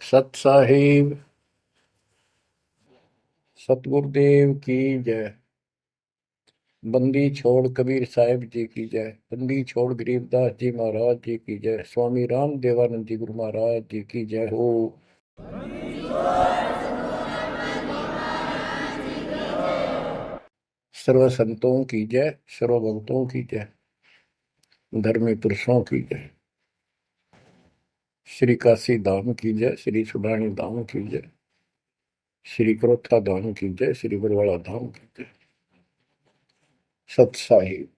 सत साहिब सतगुरुदेव की जय। बंदी छोड़ कबीर साहिब जी की जय। बंदी छोड़ गरीबदास जी महाराज जी की जय। स्वामी राम देवानंद जी गुरु महाराज जी की जय हो। सर्व संतों की जय, सर्व भक्तों की जय, धर्मी पुरुषों की जय। श्री काशी धाम की जय, श्री सुडानी धाम की जय, श्री क्रोथा धाम की जय, श्री बरवाड़ा धाम की जय। सत साहिब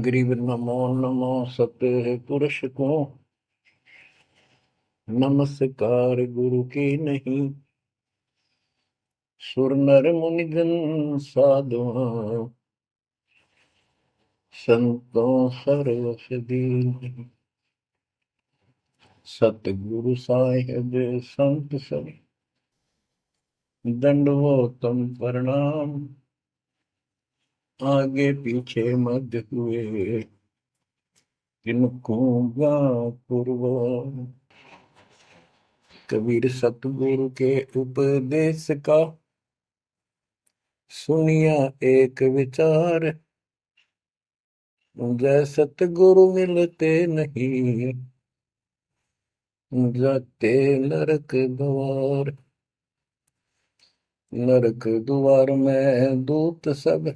गरीब नमो नमो सत पुरुष को नमस्कार गुरु की नहीं। सुर नर मुनिजन साधुआ संतों सर्वस दीन। सतगुरु साहिब संत सब दंडवतम प्रणाम। आगे पीछे मध्य हुए किनको पूर्व। कबीर सतगुरु के उपदेश का सुनिया एक विचार। जय सतगुरु मिलते नहीं जाते नरक द्वार। नरक द्वार में दूत सब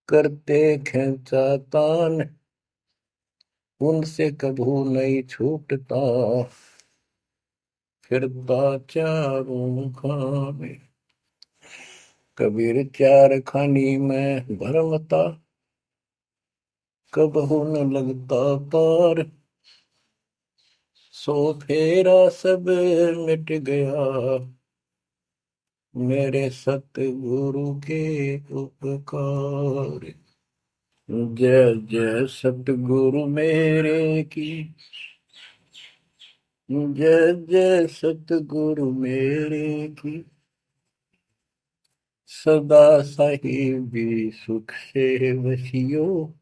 करते खेचातान। उनसे कभू नहीं छूटता फिरता चारों खाने। कबीर चार खानी में भरमता कबहू न लगता पार। सो फेरा सब मिट गया मेरे सतगुरु के उपकार। जय जय सतगुरु मेरे की जय जय सतगुरु मेरे की। सदा साहिबी सुख से वसियो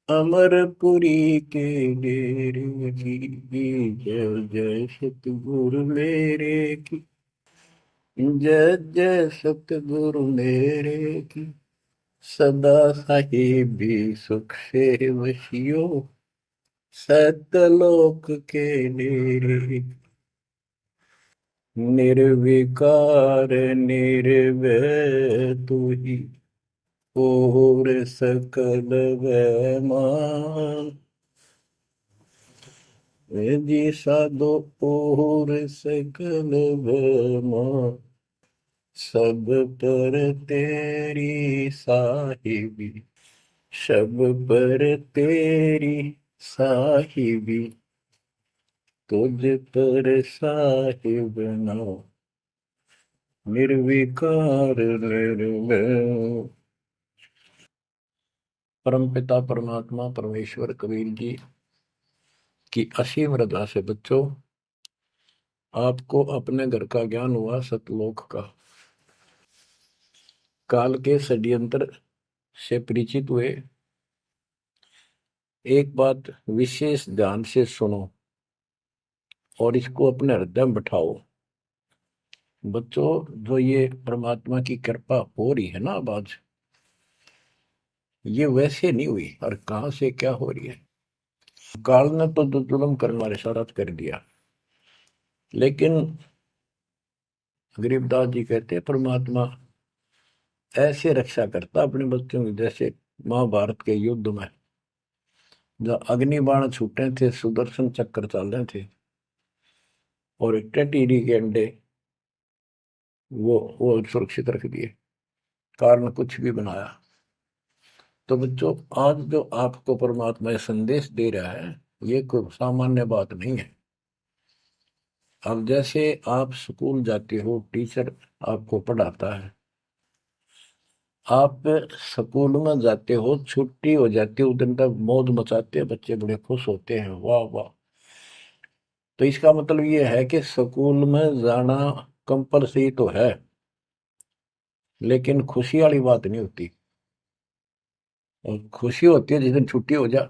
अमरपुरी के डेरे की। जय जय सतगुरु मेरे की जय जय सतगुरु मेरे की। सदा साहिबी सुख से वसियो सतलोक के डेरे। निर्विकार निर्भय तू ही और सकल वैमान। जी साधो और सकल वैमान। सब पर तेरी साहिबी सब पर तेरी साहिबी। तुझ पर साहिब नाम निर्विकार निर्भय। परमपिता परमात्मा परमेश्वर कबीर जी की असीम रजा से बच्चों आपको अपने घर का ज्ञान हुआ सतलोक का। काल के षड्यंत्र से परिचित हुए। एक बात विशेष ध्यान से सुनो और इसको अपने हृदय में बिठाओ। बच्चों जो ये परमात्मा की कृपा हो रही है ना अब आज, ये वैसे नहीं हुई और कहां से क्या हो रही है। काल ने तो जुल्म करने वाले सारा कर दिया, लेकिन गरीबदास जी कहते हैं परमात्मा ऐसे रक्षा करता अपने बच्चों की, जैसे महाभारत के युद्ध में जब अग्निबाण छूटे थे, सुदर्शन चक्र चल रहे थे और टिड्डी के अंडे वो सुरक्षित रख दिए, कारण कुछ भी बनाया। तो बच्चों आज जो आपको परमात्मा संदेश दे रहा है ये कोई सामान्य बात नहीं है। अब जैसे आप स्कूल जाते हो, टीचर आपको पढ़ाता है, आप स्कूल में जाते हो, छुट्टी हो जाती है, उस दिन तक मौज मचाते हैं, बच्चे बड़े खुश होते हैं, वाह वाह। तो इसका मतलब ये है कि स्कूल में जाना कंपलसरी तो है, लेकिन खुशी वाली बात नहीं होती। और खुशी होती है जिस दिन छुट्टी हो जाए।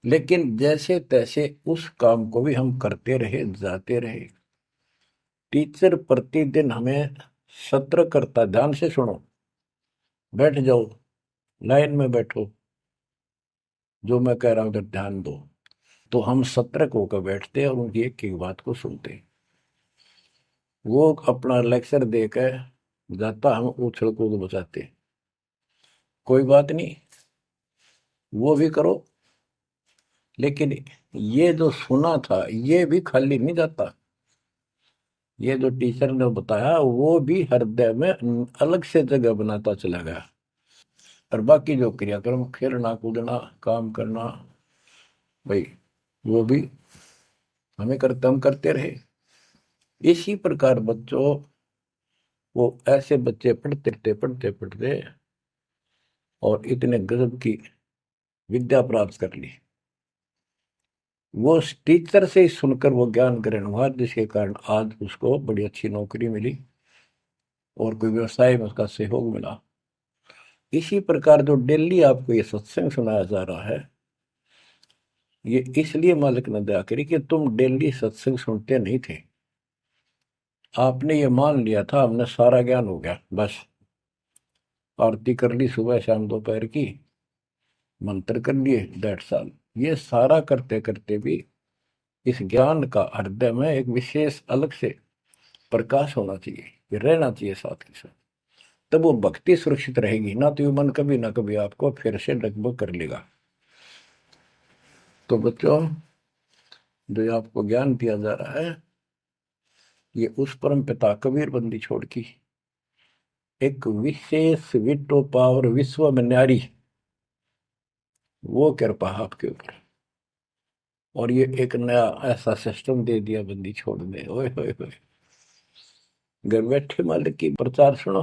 लेकिन जैसे तैसे उस काम को भी हम करते रहे, जाते रहे। टीचर प्रतिदिन हमें सत्र करता, ध्यान से सुनो, बैठ जाओ, लाइन में बैठो, जो मैं कह रहा हूं उधर ध्यान दो। तो हम सतर्क होकर बैठते और उनकी एक एक बात को सुनते। वो अपना लेक्चर देकर जाता, हम उछल कूद बचाते। कोई बात नहीं, वो भी करो, लेकिन ये जो सुना था ये भी खाली नहीं जाता। ये जो टीचर ने बताया वो भी हृदय में अलग से जगह बनाता चला गया। और बाकी जो क्रियाक्रम, खेलना कूदना, काम करना, भाई वो भी हम करते रहे। इसी प्रकार बच्चों, वो ऐसे बच्चे पढ़ते और इतने गजब की विद्या प्राप्त कर ली। वो उस टीचर से ही सुनकर वो ज्ञान ग्रहण हुआ, जिसके कारण आज उसको बड़ी अच्छी नौकरी मिली और कोई व्यवसाय में उसका सहयोग मिला। इसी प्रकार जो डेली आपको ये सत्संग सुनाया जा रहा है, ये इसलिए मालिक ने दया करी कि तुम डेली सत्संग सुनते नहीं थे। आपने ये मान लिया था हमने सारा ज्ञान हो गया, बस आरती कर ली सुबह शाम दोपहर की, मंत्र कर लिए, 1.5 साल। ये सारा करते करते भी इस ज्ञान का हृदय में एक विशेष अलग से प्रकाश होना चाहिए, ये रहना चाहिए साथ के साथ। तब वो भक्ति सुरक्षित रहेगी, ना तो ये मन कभी ना कभी आपको फिर से डगमग कर लेगा। तो बच्चों, जो आपको ज्ञान दिया जा रहा है, ये उस परम पिता कबीर बंदी छोड़ की एक विशेष विटो पावर विश्व में न्यारी, वो कृपा आपके ऊपर। और ये एक नया ऐसा सिस्टम दे दिया बंदी छोड़ने, ओए होए होए। घर बैठे मालिक की प्रचार सुनो।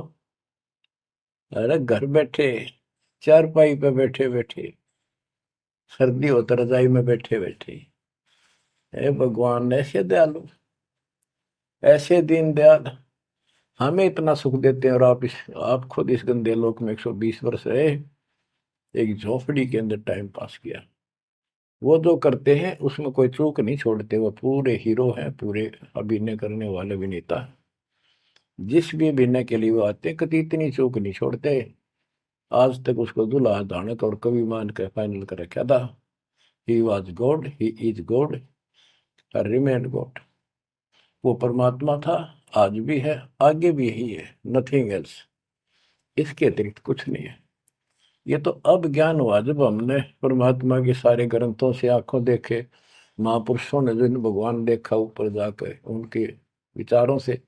अरे घर बैठे, चारपाई पे बैठे बैठे, सर्दी हो तो रजाई में बैठे बैठे, हे भगवान ऐसे दयालु, ऐसे दीन दयाल, हमें इतना सुख देते हैं। और आप खुद इस गंदे लोक में 120 वर्ष रहे, एक झोपड़ी के अंदर टाइम पास किया। वो जो करते हैं उसमें कोई चूक नहीं छोड़ते, वो पूरे हीरो हैं, पूरे अभिनय करने वाले अभिनेता। जिस भी अभिनय के लिए वो आते कभी इतनी चूक नहीं छोड़ते। आज तक उसको दुल्हा दानक और कवि मान के फाइनल कर रखा था। He was God, he is God, remain God. वो परमात्मा था, आज भी है, आगे भी यही है, नथिंग एल्स। इसके अतिरिक्त कुछ नहीं है। ये तो अब ज्ञान हुआ जब हमने परमात्मा के सारे ग्रंथों से आंखों देखे, महापुरुषों ने जिन भगवान देखा ऊपर जाकर, उनके विचारों से,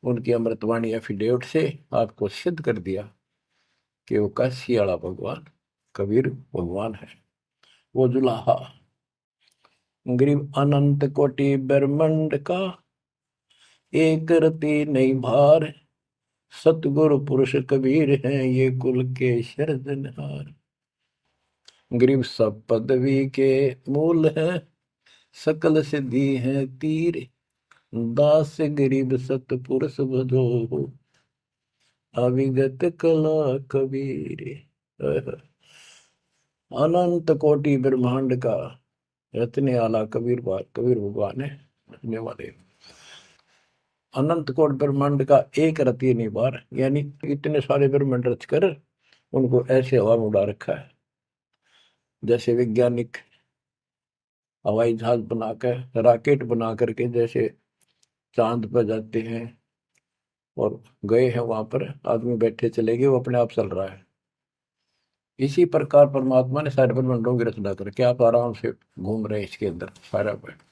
उनकी अमृतवाणी एफिडेविट से आपको सिद्ध कर दिया कि वो काशी वाला भगवान कबीर भगवान है। वो जुलाहा गरीब अनंत कोटि ब्रह्मांड का एक रति नहीं भार, सतगुरु पुरुष कबीर हैं ये कुल के सिरजनहार। गरीब सब पदवी के मूल है, सकल सिद्धि है तीर, दास गरीब सतपुरुष भजो, अविगत कला कबीर। अनंत कोटि ब्रह्मांड का रत्ने आला कबीर भगवान है रखने वाले। अनंत कोट ब्रह्मांड का एक रति निवार, यानी इतने सारे ब्रह्मांड रच कर उनको ऐसे हवा में उड़ा रखा है, जैसे वैज्ञानिक हवाई जहाज बनाकर, रॉकेट बना करके जैसे चांद पर जाते हैं और गए हैं, वहां पर आदमी बैठे चले गए, वो अपने आप चल रहा है। इसी प्रकार परमात्मा ने सारे ब्रह्मांडों की रचना करके आप आराम से घूम रहे इसके अंदर सारा बैठ।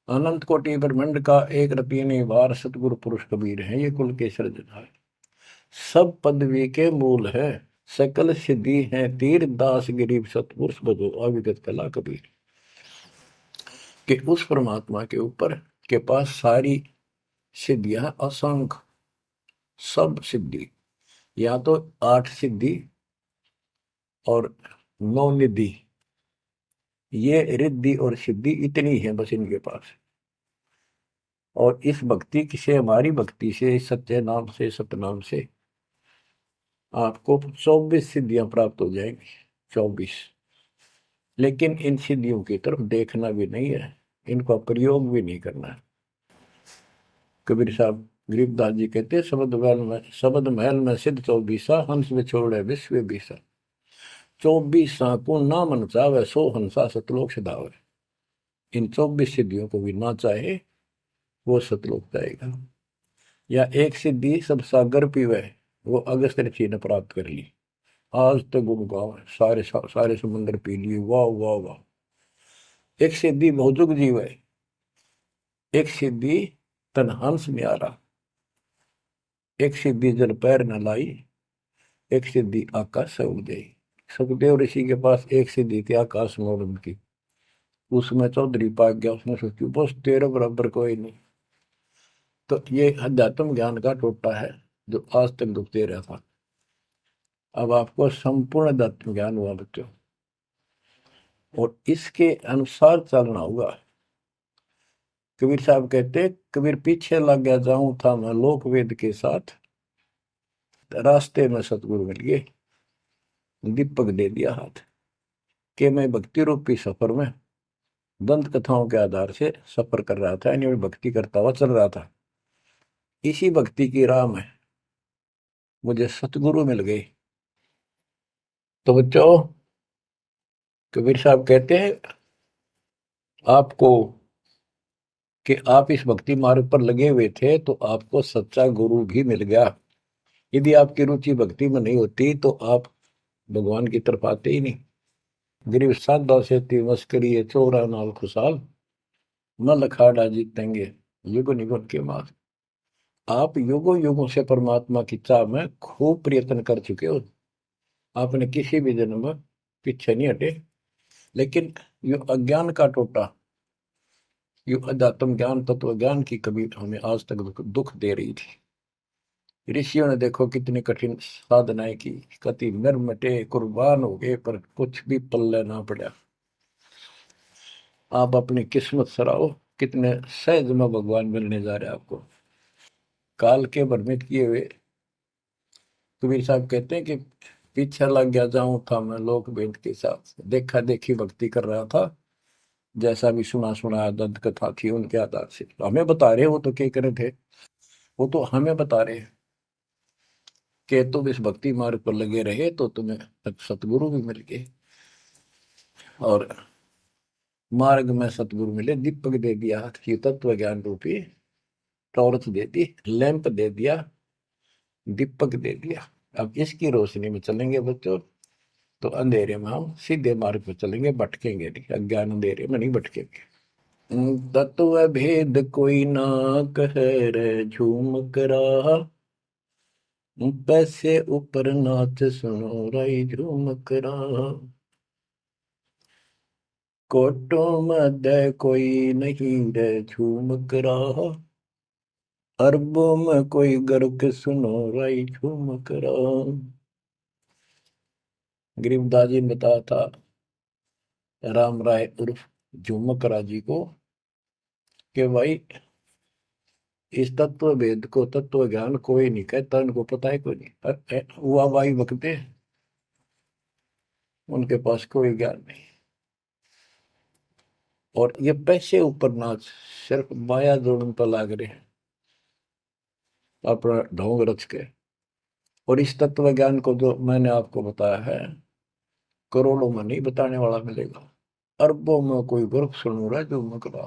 अनंत कोटि ब्रह्मांड का एक रति निवार, सतगुरु पुरुष कबीर है ये कुल के सिरजनहार। सब पदवी के मूल है, सकल सिद्धि है तीर, दास गरीब सतपुरुष भजो, अविगत कला कबीर। कि उस परमात्मा के ऊपर के पास सारी सिद्धियां असंख्य, सब सिद्धि, या तो 8 सिद्धि और 9 निधि, ये रिद्धि और सिद्धि इतनी है बस इनके पास। और इस भक्ति से, हमारी भक्ति से, सत्य नाम से, सतनाम से आपको 24 सिद्धियां प्राप्त हो जाएंगी। 24 लेकिन इन सिद्धियों की तरफ देखना भी नहीं है, इनका प्रयोग भी नहीं करना है। कबीर साहब गरीबदास जी कहते हैं, शब्द महल में सिद्ध चौबीसा, हंस बिछोड़े विश्व बीसा। 24 को ना मन चावे, सो हंसा सतलोक सदावे। इन 24 सिद्धियों को भी ना चाहे वो सतलोक जाएगा। या एक सिद्धि सब सागर पीवे, वो अगस्त्य ऋषि ने प्राप्त कर ली। आज तक गुण गाओ, सारे समुद्र पी लिए, वाह वाह वाह। एक सिद्धि बहुजुग जीव है, एक सिद्धि तन हंस न्यारा, एक सिद्धि जल पैर न लाई, एक सिद्धि आकाश से उड़ गई। सुखदेव ऋषि के पास एक सिद्धि थी आकाश में उड़न की, उसमें चौधरी पाक गया, उसने सोची बस तेरे बराबर कोई नहीं। तो ये अध्यात्म ज्ञान का टोटा है जो आज तक दुख दे रहा था। अब आपको संपूर्ण अध्यात्म ज्ञान हुआ बच्चों, और इसके अनुसार चलना होगा। कबीर साहब कहते, कबीर पीछे लग गया जाऊं था मैं लोक वेद के साथ, रास्ते में सतगुरु मिल गए, दीपक दे दिया हाथ, कि मैं भक्ति रूपी सफर में दंत कथाओं के आधार से सफर कर रहा था, यानी भक्ति करता हुआ चल रहा था। इसी भक्ति की राह में मुझे सतगुरु मिल गए। तो बच्चों, कबीर साहब कहते हैं आपको कि आप इस भक्ति मार्ग पर लगे हुए थे तो आपको सच्चा गुरु भी मिल गया। यदि आपकी रुचि भक्ति में नहीं होती तो आप भगवान की तरफ आते ही नहीं। गरीब साधा से थी मस्करी है, चोरा नाल खुशाल, न लखाड़ा जीतेंगे युग निगुण के मार। आप युगों युगों से परमात्मा की चाह में खूब प्रयत्न कर चुके हो, आपने किसी भी जन्म में पीछे नहीं हटे। लेकिन यो अज्ञान का टोटा, यो अध्यात्म ज्ञान तत्व ज्ञान की कभी हमें आज तक दुख दे रही थी। ऋषियों ने देखो कितनी कठिन साधनाएं की, कति मर मटे कुर्बान हो गए, पर कुछ भी पल्ले ना पड़ा। आप अपनी किस्मत सराहो, कितने सहज में भगवान मिलने जा रहे हैं आपको। काल के भ्रमित किए हुए कबीर साहब कहते हैं कि पीछे लग गया जाऊं था मैं लोक वेद के साथ, देखा देखी भक्ति कर रहा था, जैसा भी सुना सुना दंत कथा थी उनके आधार से। तो हमें बता रहे, वो तो क्या करे थे, वो तो हमें बता रहे कि तुम इस भक्ति मार्ग पर लगे रहे तो तुम्हें सतगुरु भी मिल गए। और मार्ग में सतगुरु मिले, दीपक दे दिया, ये तत्व ज्ञान रूपी टॉर्च दे दी, लैंप दे दिया, दीपक दे दिया। अब इसकी रोशनी में चलेंगे बच्चों तो अंधेरे में हम सीधे मार्ग पर चलेंगे, भटकेंगे नहीं, अज्ञान अंधेरे में नहीं भटकेंगे। तत्व भेद कोई ना कहे रे झूम करा, पैसे ऊपर नाच सुनो राई झूम करा। कोटों में कोई नहीं रे झूम करा, अरबों में कोई गर्क सुनो राई झूम करा। गरीबदास जी ने बताया था राम राय उर्फ झूमकरा जी को कि भाई इस तत्व भेद को, तत्व ज्ञान कोई नहीं कहता, इनको पता है कोई नहीं, हुआ भाई बकते, उनके पास कोई ज्ञान नहीं। और ये पैसे ऊपर नाच, सिर्फ माया जोड़न पर लाग रहे हैं अपना ढोंग रच के। और इस तत्व ज्ञान को जो मैंने आपको बताया है, करोड़ों में नहीं बताने वाला मिलेगा, अरबों में कोई गर्क सुन रहा है जो मकड़ा।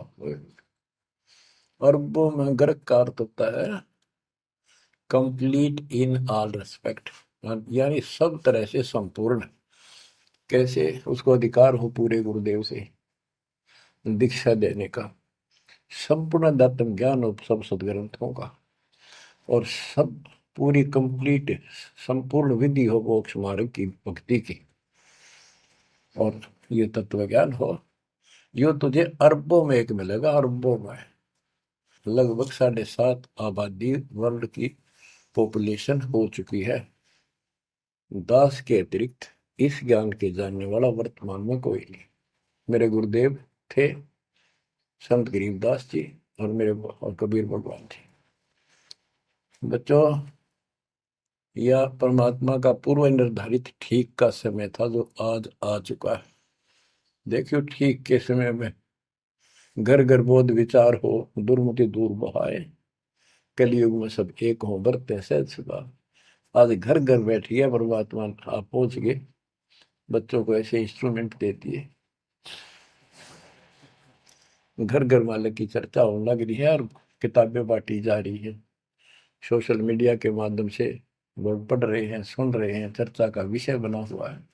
अरबों में गर्क का अर्थ होता है कंप्लीट इन ऑल रेस्पेक्ट, यानी सब तरह से संपूर्ण। कैसे उसको अधिकार हो पूरे गुरुदेव से दीक्षा देने का, संपूर्ण दत्तम ज्ञान हो सब सदग्रंथों का, और सब पूरी कंप्लीट संपूर्ण विधि हो मोक्ष मार्ग की भक्ति की, और ये तत्व ज्ञान हो, यो तुझे अरबों में एक मिलेगा, अरबों में। लगभग 7.5 आबादी वर्ल्ड की पॉपुलेशन हो चुकी है। दास के अतिरिक्त इस ज्ञान के जानने वाला वर्तमान में कोई नहीं। मेरे गुरुदेव थे संत गरीबदास जी, और मेरे और कबीर भगवान थे। बच्चों, यह परमात्मा का पूर्व निर्धारित ठीक का समय था जो आज आ चुका है। देखियो ठीक के समय में घर घर बोध विचार हो, दुर्मति दूर बहाए, कलयुग में सब एक हो, बरते सहज सुभा। आज घर घर बैठी है परमात्मा, आप पहुंच गए, बच्चों को ऐसे इंस्ट्रूमेंट देती है, घर घर वाले की चर्चा होने लग रही है और किताबें बांटी जा रही है, सोशल मीडिया के माध्यम से लोग पढ़ रहे हैं, सुन रहे हैं, चर्चा का विषय बना हुआ है।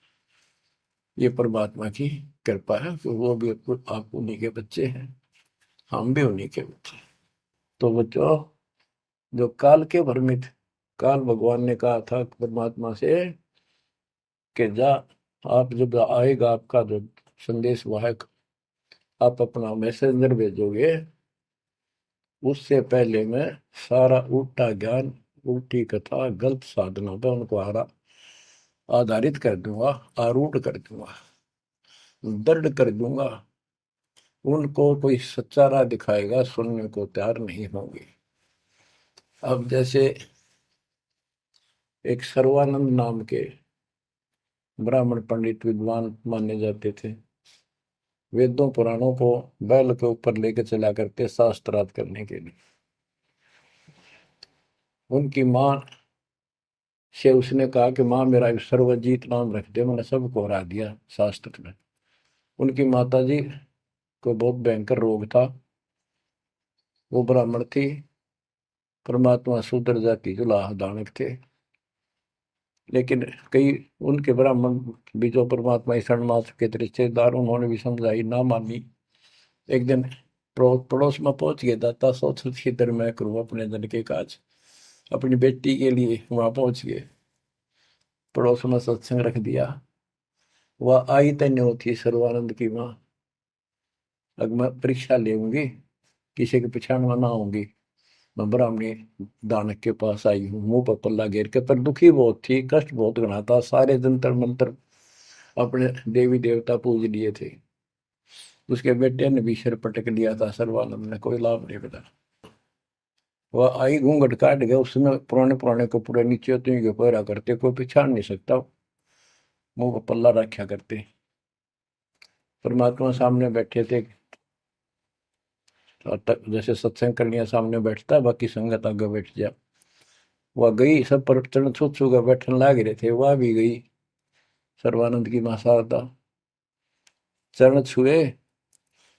ये परमात्मा की कृपा है कि वो भी आप उन्हीं के बच्चे हैं, हम भी उन्हीं के बच्चे। तो बच्चों, जो काल के भ्रमित, काल भगवान ने कहा था परमात्मा से कि जा, आप जब आएगा आपका जो संदेश वाहक, आप अपना मैसेंजर भेजोगे, उससे पहले मैं सारा उल्टा ज्ञान, उल्टी कथा, गलत साधना पे उनको आधारित कर दूंगा, आरूढ़ कर दूंगा, दृढ़ कर दूंगा। उनको कोई सच्चा राह दिखाएगा, सुनने को तैयार नहीं होंगे। अब जैसे एक सर्वानंद नाम के ब्राह्मण पंडित विद्वान माने जाते थे, वेदों पुराणों को बैल के ऊपर लेकर चला करते शास्त्रार्थ करने के लिए। उनकी माँ से उसने कहा कि माँ मेरा सर्वजीत नाम रख दे, मैंने सबको हरा दिया शास्त्र में। उनकी माता जी को बहुत भयंकर रोग था, वो ब्राह्मण थी, परमात्मा शूद्र जाति जुलाह दानक थे, लेकिन कई उनके ब्राह्मण भी जो परमात्मा ईश्वर मास के रिश्तेदार, उन्होंने भी समझाई, ना मानी। एक दिन पड़ोस में पहुंच गया, दाता सोच इधर मैं करूँ अपने जन के काज, अपनी बेटी के लिए वहां पहुंच गए, पड़ोस में सत्संग रख दिया। वह आई तन्य होती सर्वानंद की माँ, अब मैं परीक्षा लेंगी, किसी के पिछाड़ में ना आऊंगी, मैं ब्राह्मणी दानक के पास आई हूँ, मुंह पर पल्ला घेर के, पर दुखी बहुत थी, कष्ट बहुत घना था, सारे जंतर मंत्र अपने देवी देवता पूज लिए थे। उसके बेटे ने भी सिर पटक लिया था, सर्वानंद ने कोई लाभ नहीं मिला। वह आई घूंघट काट गया, उसमें पुराने पुराने कपड़े नीचे तो के पहरा करते, कोई पिछाड़ नहीं सकता, मुंह पर पल्ला रखा करते। परमात्मा सामने बैठे थे, जैसे सत्संग करने सामने बैठता है, बाकी संगत आगे बैठ जा। वह गई, सब पर चरण छू छू कर बैठने लाग रहे थे, वह भी गई, सर्वानंद की मां शारदा, चरण छुए,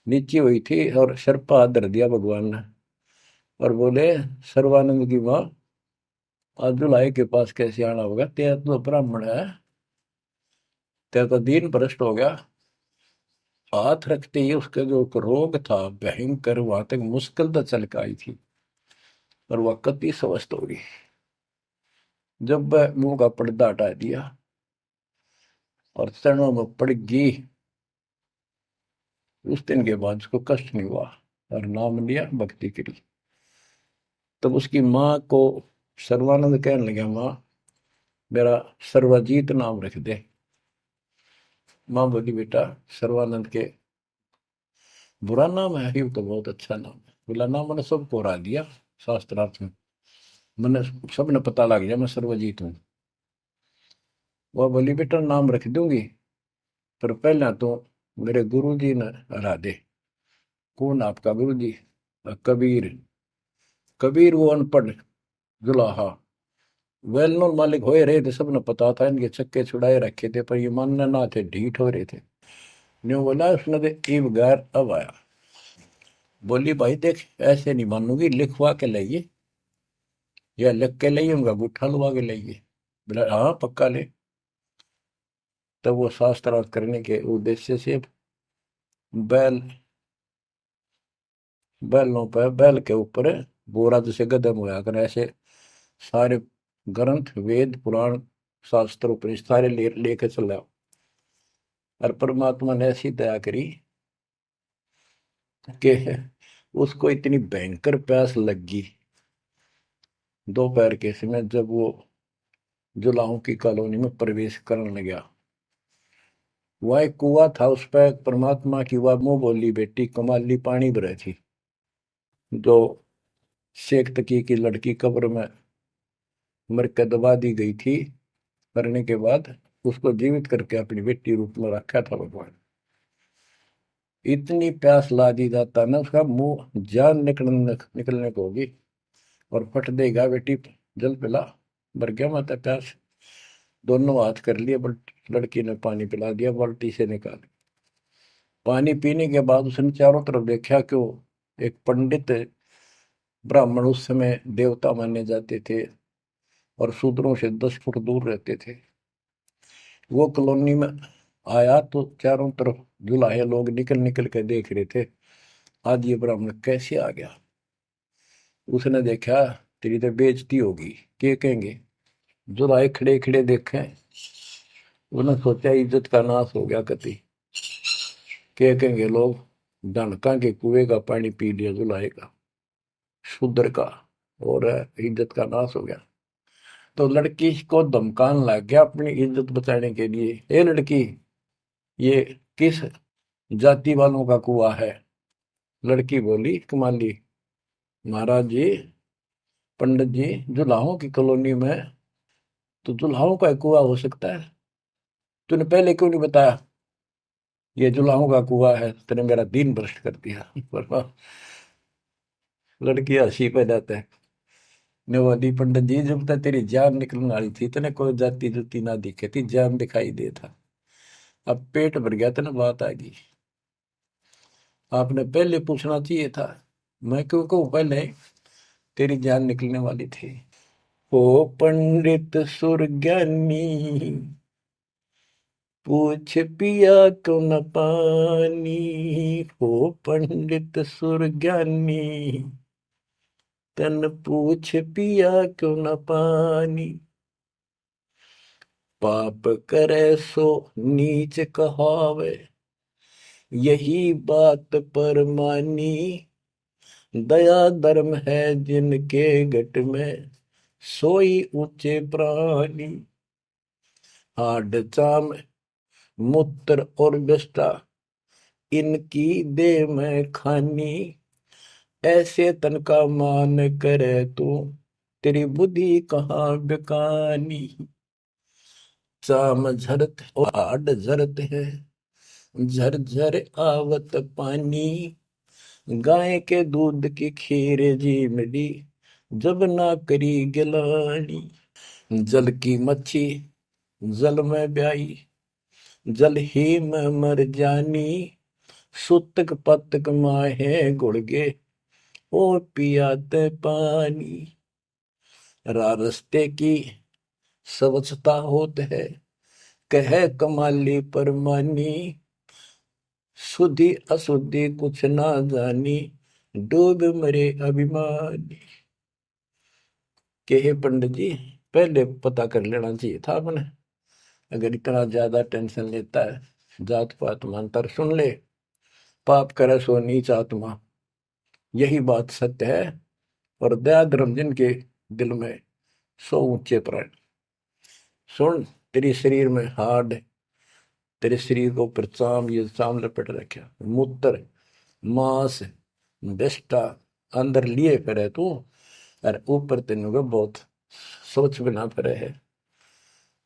नीचे हुई थी और सर पर हाथ धर दिया भगवान ने और बोले, सर्वानंद की मां, आज दुल्हाई के पास कैसे आना होगा, तेरा तो ब्राह्मण है, तेरा तो दीन भ्रष्ट हो गया। हाथ रखते ही उसका जो रोग था भयंकर, वहां तक मुश्किल तो चल के आई थी, और वह कति स्वस्थ हो गई। जब वह मुंह का पर्दा हटा दिया और चरणों में पड़ गई, उस दिन के बाद उसको कष्ट नहीं हुआ और नाम लिया, भक्ति करी। तब उसकी माँ को सर्वानंद कहने लगा, माँ मेरा सर्वजीत नाम रख दे। माँ बोली, बेटा सर्वानंद के बुरा नाम है, ये तो बहुत अच्छा नाम है। बोला, नाम मैंने सबको हरा दिया शास्त्रार्थ में, मैंने सबने पता लग गया मैं सर्वजीत हूँ। वह बोली, बेटा नाम रख दूंगी, पर पहले तो मेरे गुरु जी ने हरा दे। कौन आपका गुरु जी? कबीर। कबीर वो अनपढ़ जुलाहा, वेल नोन मालिक हो रहे थे, सबने पता था, इनके चक्के छुड़ाए रखे थे, पर ये मानने ना थे, ढीठ हो रहे थे। न्यू बोला उसने, तो ईब गैर अब आया। बोली, भाई देख ऐसे नहीं मानूंगी, लिखवा के लाइए, या लिख के लाइए, उनका गुट्ठा लुआ के लाइए। बोला हाँ पक्का ले। तब वो शास्त्रार्थ करने के उद्देश्य से बैल, बैलों पर, बैल के ऊपर बोरा जैसे गधे मुया कर, ऐसे सारे ग्रंथ, वेद, पुराण, शास्त्र, उपनिषद सारे लेके चला। और परमात्मा ने ऐसी दया करी कि उसको इतनी भयंकर प्यास लगी दोपहर के समय, जब वो जुलाहों की कॉलोनी में प्रवेश करने गया। वह एक कुआ था, उस पर परमात्मा की वह मुंह बोली बेटी कमाली पानी भरे थी, जो शेख तकी की लड़की कब्र में मर के दबा दी गई थी, करने के बाद उसको जीवित करके अपनी बेटी रूप में रखा था भगवान। इतनी प्यास ला दी जाता ना, उसका मुंह जान निकलने को होगी और फट देगा, बेटी जल पिला। मर गया माता प्यास। दोनों हाथ कर लिए, लड़की ने पानी पिला दिया बाल्टी से निकाल। पानी पीने के बाद उसने चारों तरफ देखा, क्यों एक पंडित ब्राह्मण उस समय देवता माने जाते थे और शूद्रों से 10 फुट दूर रहते थे, वो कॉलोनी में आया तो चारों तरफ जुलाहे लोग निकल निकल के देख रहे थे, आज ये ब्राह्मण कैसे आ गया। उसने देखा, तेरी तो बेइज्जती होगी, क्या कहेंगे। जुलाहे खड़े खड़े देखे, उन्होंने सोचा इज्जत का नाश हो गया कति, क्या कहेंगे लोग, डनका के कुएं का पानी पी लिया जुलाहे का, शूद्र का, और इज्जत का नाश हो गया। तो लड़की को धमकाने लग गया अपनी इज्जत बचाने के लिए, ए लड़की, ये किस जाति वालों का कुआ है। लड़की बोली, कमाली, महाराज जी, पंडित जी, जुलाहों की कॉलोनी में तो जुलाहों का कुआ हो सकता है, तूने पहले क्यों नहीं बताया ये जुलाहों का कुआ है, तेने मेरा दीन भ्रष्ट कर दिया। पर लड़की हंसी पे जाता है, ने बोली, पंडित जी, जब तक तेरी जान निकलने वाली थी तने कोई जाति जुती ना दिखे थी, जान दिखाई दे था, अब पेट भर गया तेने बात आ गई, आपने पहले पूछना चाहिए था। मैं क्यों कहूँ पहले, तेरी जान निकलने वाली थी। ओ पंडित सुरज्ञानी, पूछ पिया क्यों न पानी, हो पंडित सुरज्ञानी, तन पूछ पिया क्यों न पानी। पाप करे सो नीच कहावे, यही बात पर मानी, दया धर्म है जिनके घट में, सोई ऊंचे प्राणी। हाड चाम मूत्र और विष्ठा, इनकी दे में खानी, ऐसे तन का मान करे तू, तेरी बुद्धि कहाँ बेकानी। चाम झरत और हाड झरत है, झरझर आवत पानी, गाय के दूध की खीर जी मिली, जब ना करी गिलानी। जल की मच्छी जल में ब्याई, जल ही में मर जानी, सुतक पतक माहे गुड़गे, ओ पियाते पानी। रास्ते की स्वच्छता होत है, कह कमाली परमानी, शुद्धि अशुद्धि कुछ ना जानी, डूब मरे अभिमानी। के हे पंडित जी, पहले पता कर लेना चाहिए था आपने, अगर इतना ज्यादा टेंशन लेता है, जात पात मानता, सुन ले, पाप करे सो नीच आत्मा, यही बात सत्य है, और दया धर्म जिनके दिल में, सो ऊंचे प्राण। सुन, तेरे शरीर में हाड, तेरे शरीर को ऊपर चाम, ये चाम लपेट रखा, मूत्र मांस विष्ठा अंदर लिए फिरे तू, और ऊपर तेन को बहुत सोच बिना फिरे है,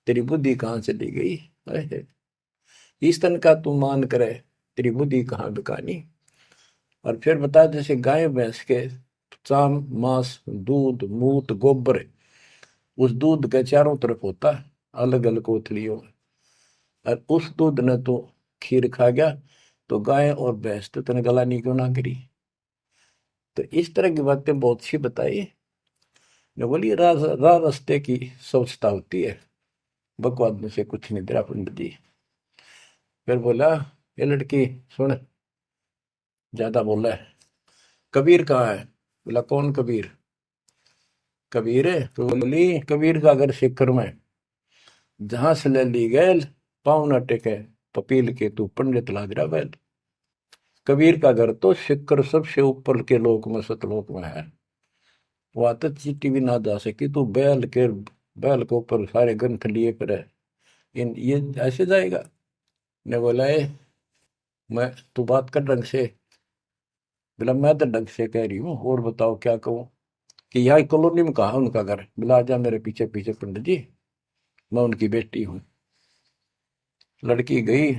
तेरी बुद्धि कहाँ चली गई है। इस तन का तू मान करे, तेरी बुद्धि कहाँ बिकानी। और फिर बता, जैसे गाय भैंस के चाम मांस दूध मूत गोबर, उस दूध के चारों तरफ होता है अलग अलग कोथलियों में, और उस दूध ने तो खीर खा गया, तो गाय और भैंस तो तेने गलानी क्यों ना करी। तो इस तरह की बातें बहुत सी बताई। मैं बोली, राह रास्ते की स्वच्छता होती है, बकवाद में से कुछ नहीं, तेरा पंडित जी। फिर बोला, ये लड़की सुन, ज्यादा बोला है, कबीर कहाँ है। बोला, कौन कबीर। कबीर है तो बोली, कबीर का घर सिक्कर में, जहां से ले ली गैल, पाँव न टेके पपील के, तू पंडित लाग रहा बैल। कबीर का घर तो सिक्कर सबसे ऊपर के लोक में, सतलोक में है, वहां तक चीटी भी ना जा सकी, तू बैल के ऊपर सारे ग्रंथ लिए पर है, इन ये ऐसे जाएगा। ने बोला, मैं, तू बात कर ढंग से। बोला, मैं तो ढंग से कह रही हूँ, और बताओ क्या कहूँ। कि यहाँ कॉलोनी में कहा उनका घर। बोला, आजा मेरे पीछे पीछे पंडित जी, मैं उनकी बेटी हूँ। लड़की गई,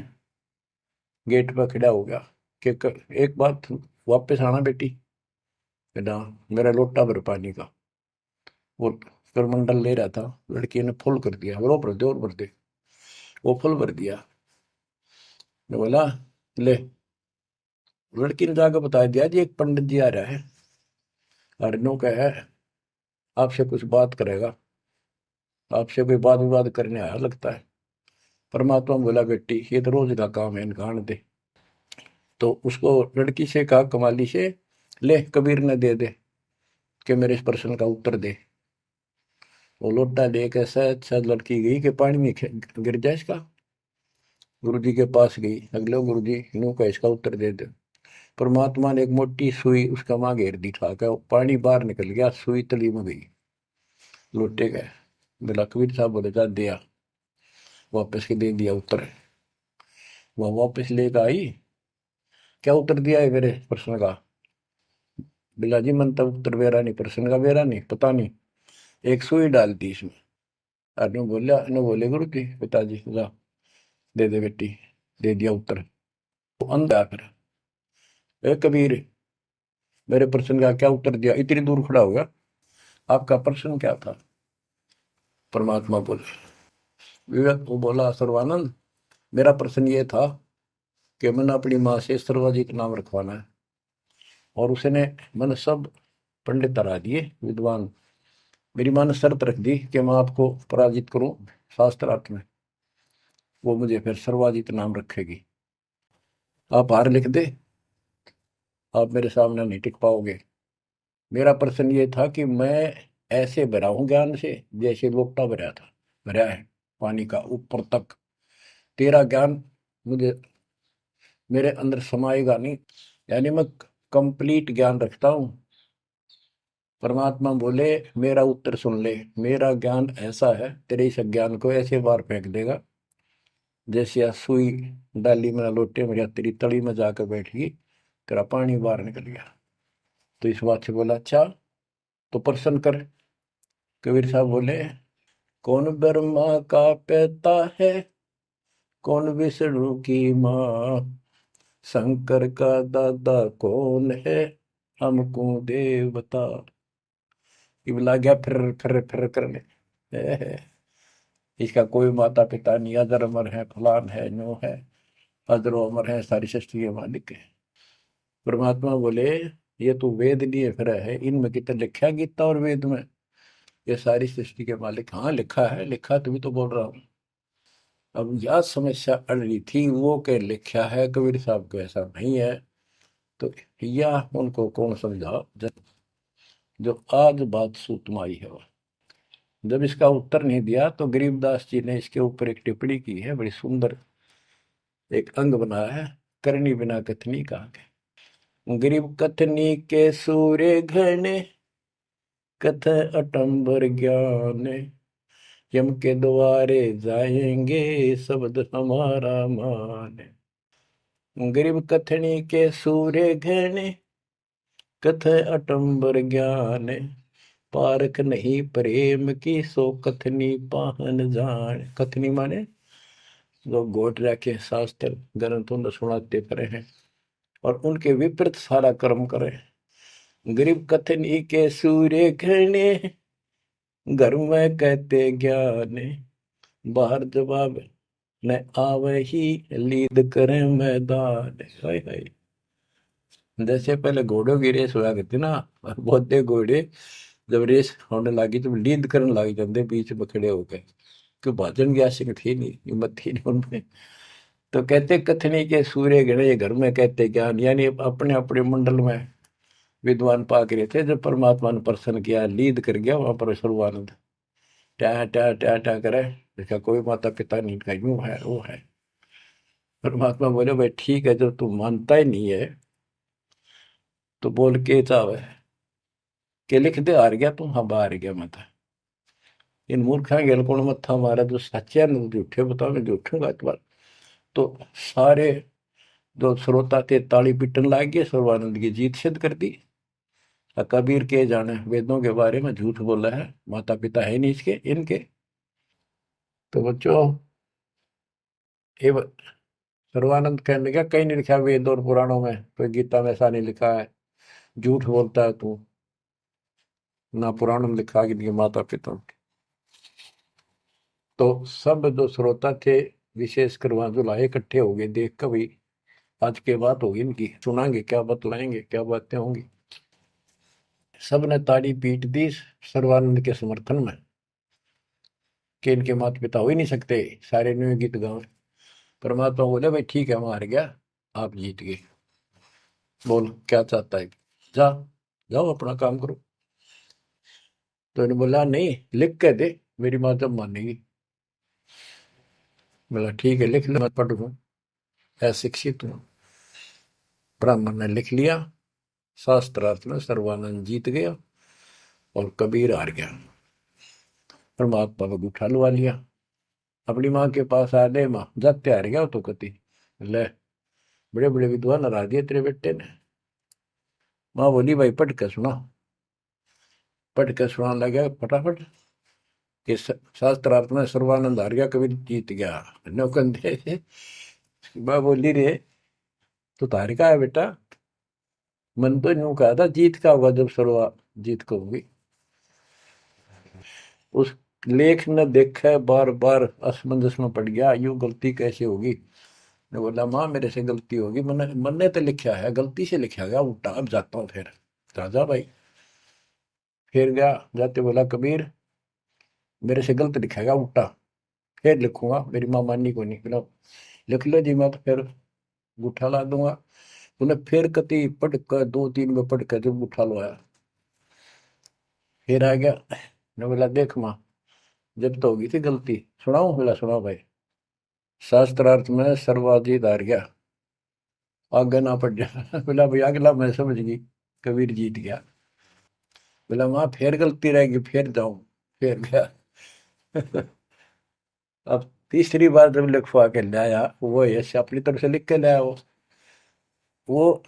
गेट पर खड़ा हो गया, कि एक बात वापस आना बेटी, बेटा मेरा लोटा भर पानी का। वो करमंडल ले रहा था, लड़की ने फुल कर दिया, और भर दे और भर दे। वो फुल भर दिया। मैं बोला ले। लड़की ने जाकर बता दिया जी एक पंडित जी आ रहा है, और नो का है आपसे कुछ बात करेगा, आपसे कोई बात विवाद करने आया लगता है। परमात्मा बोला बेटी ये तो रोज का काम है, इनका आने दे। तो उसको लड़की से कहा कमाली से, ले कबीर ने दे दे कि मेरे इस प्रश्न का उत्तर दे। वो लोटा लेके ऐसा अच्छा लड़की गई कि पानी में गिर जाए इसका। गुरु जी के पास गई, अगले गुरु जी यूं का इसका उत्तर दे दे। परमात्मा ने एक मोटी सुई उसका माँ घेर दी, ठा कर पानी बाहर निकल गया, सुई तली में गई। लोटे गए। बोला कबीर साहब बोले जा दिया, वापस के दे दिया उत्तर। वह वापस लेकर आई, क्या उत्तर दिया है मेरे प्रश्न का? बिला जी मन तब उत्तर वेरा नहीं, प्रश्न का वेरा नहीं, पता नहीं, एक सुई डाल दी इसमें। अनु बोला, अनु बोले गुरु जी पिताजी जा दे दे बेटी, दे दिया उत्तर। तो अंधा फिर ए कबीर मेरे प्रश्न का क्या उत्तर दिया, इतनी दूर खड़ा हो गया, आपका प्रश्न क्या था? परमात्मा बोले, विवेक को बोला सर्वानंद मेरा प्रश्न ये था कि मैंने अपनी माँ से सर्वाधिक नाम रखवाना है, और उसने मैंने सब पंडित हरा दिए विद्वान। मेरी माँ ने शर्त रख दी कि मैं आपको पराजित करूं शास्त्रार्थ में, वो मुझे फिर सर्वाधिक नाम रखेगी। आप हार लिख दे, आप मेरे सामने नहीं टिक पाओगे। मेरा प्रश्न ये था कि मैं ऐसे भरा हूं ज्ञान से जैसे लोटा भरा था, भरा है पानी का ऊपर तक। तेरा ज्ञान मुझे मेरे अंदर समाएगा नहीं, यानी मैं कंप्लीट ज्ञान रखता हूं। परमात्मा बोले मेरा उत्तर सुन ले, मेरा ज्ञान ऐसा है तेरे इस ज्ञान को ऐसे बार फेंक देगा जैसे या सुई डाली में लोटे में या तेरी तली में जाकर बैठ गई, तेरा पानी बाहर निकल गया। तो इस बात से बोला अच्छा तो प्रश्न कर। कबीर साहब बोले कौन ब्रह्मा का पिता है, कौन विष्णु की माँ, शंकर का दादा कौन है, हमको देव बता। ये लग गया फिर करने इसका कोई माता पिता नहीं, अजर अमर है, फलान है, नो है, अजरो अमर है, सारी सृष्टि के मालिक है। परमात्मा बोले ये तो वेद लिए फिर है, इनमें कितना लिखा गीता और वेद में ये सारी सृष्टि के मालिक? हाँ लिखा है, लिखा तभी तो बोल रहा हूँ। अब यह समस्या अड़ रही थी वो के लिखा है कबीर साहब को ऐसा नहीं है, तो यह उनको कौन समझा जो आज बात सूतम आई है। जब इसका उत्तर नहीं दिया तो गरीबदास जी ने इसके ऊपर एक टिप्पणी की है, बड़ी सुंदर एक अंग बनाया है, करनी बिना कथनी कहा के। गरीब कथनी के सूर्य घने, कथ अटंबर ज्ञान, यम के द्वारे जाएंगे शब्द हमारा मान। गरीब कथनी के सूर्य घने, कथ अटंबर ज्ञान, पारख नहीं प्रेम की सो कथनी पाहन जान। कथनी माने जो घोट रखे शास्त्र ग्रंथों ने सुनाते पड़े हैं और उनके विपरीत सारा कर्म करे। गरीब कथनी के सूर्य घने, घर में कहते ज्ञान, बाहर जवाब न आवे ही लीद करे मैदान। हाय हाय, जैसे पहले घोड़ों की रेस हुआ करती ना, बहुत घोड़े जब रेस होने लगी तो लीद करने लग जाते बीच में खड़े होकर, क्यों भाजन की आशिक थी नहीं, हिम्मत थी नहीं उनमें। तो कहते कथनी के सूर्य गणे घर में कहते ज्ञान, यानी अपने अपने मंडल में विद्वान पाक रहे थे। जब परमात्मा ने प्रसन्न किया, लीद कर गया वहां पर सर्वानंद, ट्या ट्या ट्या ट्या करे, देखा कोई माता पिता नहीं, का यूं है वो है। परमात्मा बोले भाई ठीक है, जब तू मानता ही नहीं है तो बोल के चाहे के लिख दे, हार गया तू, हाँ हार गया मैं तो। इन मूर्खा गेल कौन मत्था मारा, जो सच्चे ने झूठे बताओ, मैं झूठूंगा इस बार। तो सारे जो श्रोता थे ताली पीटन लाग गए, सर्वानंद की जीत सिद्ध कर दी। कबीर के जाने वेदों के बारे में झूठ बोला है, माता पिता है नहीं इसके इनके। तो बच्चों ये सर्वानंद कहने लगा कहीं नहीं लिखा वेद और पुराणों में, कोई गीता में ऐसा नहीं लिखा है, झूठ बोलता है तू, ना पुराण में लिखा कि माता पिता। तो सब जो श्रोता थे, विशेषकर वहां जो लाए इकट्ठे हो गए, देख कर भाई आज के बात होगी इनकी, सुनाएंगे क्या बतलाएंगे, क्या बातें होंगी। सब ने ताड़ी पीट दी सर्वानंद के समर्थन में कि इनके माता पिता हो ही नहीं सकते, सारे न्यू गीत गावे। परमात्मा बोले भाई ठीक है, हम हार गया, आप जीत गए, बोल क्या चाहता है, जा, जाओ अपना काम करो। तो इन्होंने बोला नहीं, लिख के दे, मेरी माँ जब मानेगी। बोला ठीक है, लिख ले, मैं पढ़ लूँ, अशिक्षित हूँ। ब्राह्मण ने लिख लिया, शास्त्रार्थ में सर्वानंद जीत गया और कबीर हार गया। परमात्मा को उठा लुआ लिया, अपनी माँ के पास आ गए, माँ जाते हार गया तो कति, ले बड़े बड़े विद्वान हरा दिए तेरे बेटे ने। माँ बोली भाई पढ़ के सुना, पढ़ के सुना लगा फटाफट कि शास्त्रार्थ में सर्वानंद हार गया, कबीर जीत गया। नौकंदे माँ बोली रे तो तार का है बेटा, मन तो यूं कहा था जीत का होगा जब सर्वा जीत को होगी। उस लेख ने देखा है, बार बार असमंजस में पड़ गया, यूं गलती कैसे होगी। ने बोला माँ मेरे से गलती होगी, मैंने मैंने तो लिखा है, गलती से लिखा गया उल्टा, अब जाता हूँ फिर। राजा भाई फिर गया, जाते बोला कबीर मेरे से गलत लिखेगा उल्टा, फिर लिखूंगा, मेरी माँ माननी को नहीं। बोला लिख लो जी, मैं तो फिर अंगूठा ला दूंगा। उन्हें फिर कति पढ़ कर, दो तीन में पढ़ कर जब अंगूठा लवाया, फिर आ गया। ने बोला देख माँ जब तो होगी थी गलती, सुनाऊं? बोला सुनाओ भाई। शास्त्रार्थ में सर्वाधिक हार गया, आगे ना पड़ जा। बोला भाई अगला मैं समझ गई, कबीर जीत गया। बोला वहां फिर गलती रहेगी, फिर जाऊं, फिर गया। अब तीसरी बार जब लिखवा के लाया, वो यश अपनी तरफ से लिख के लाया, वो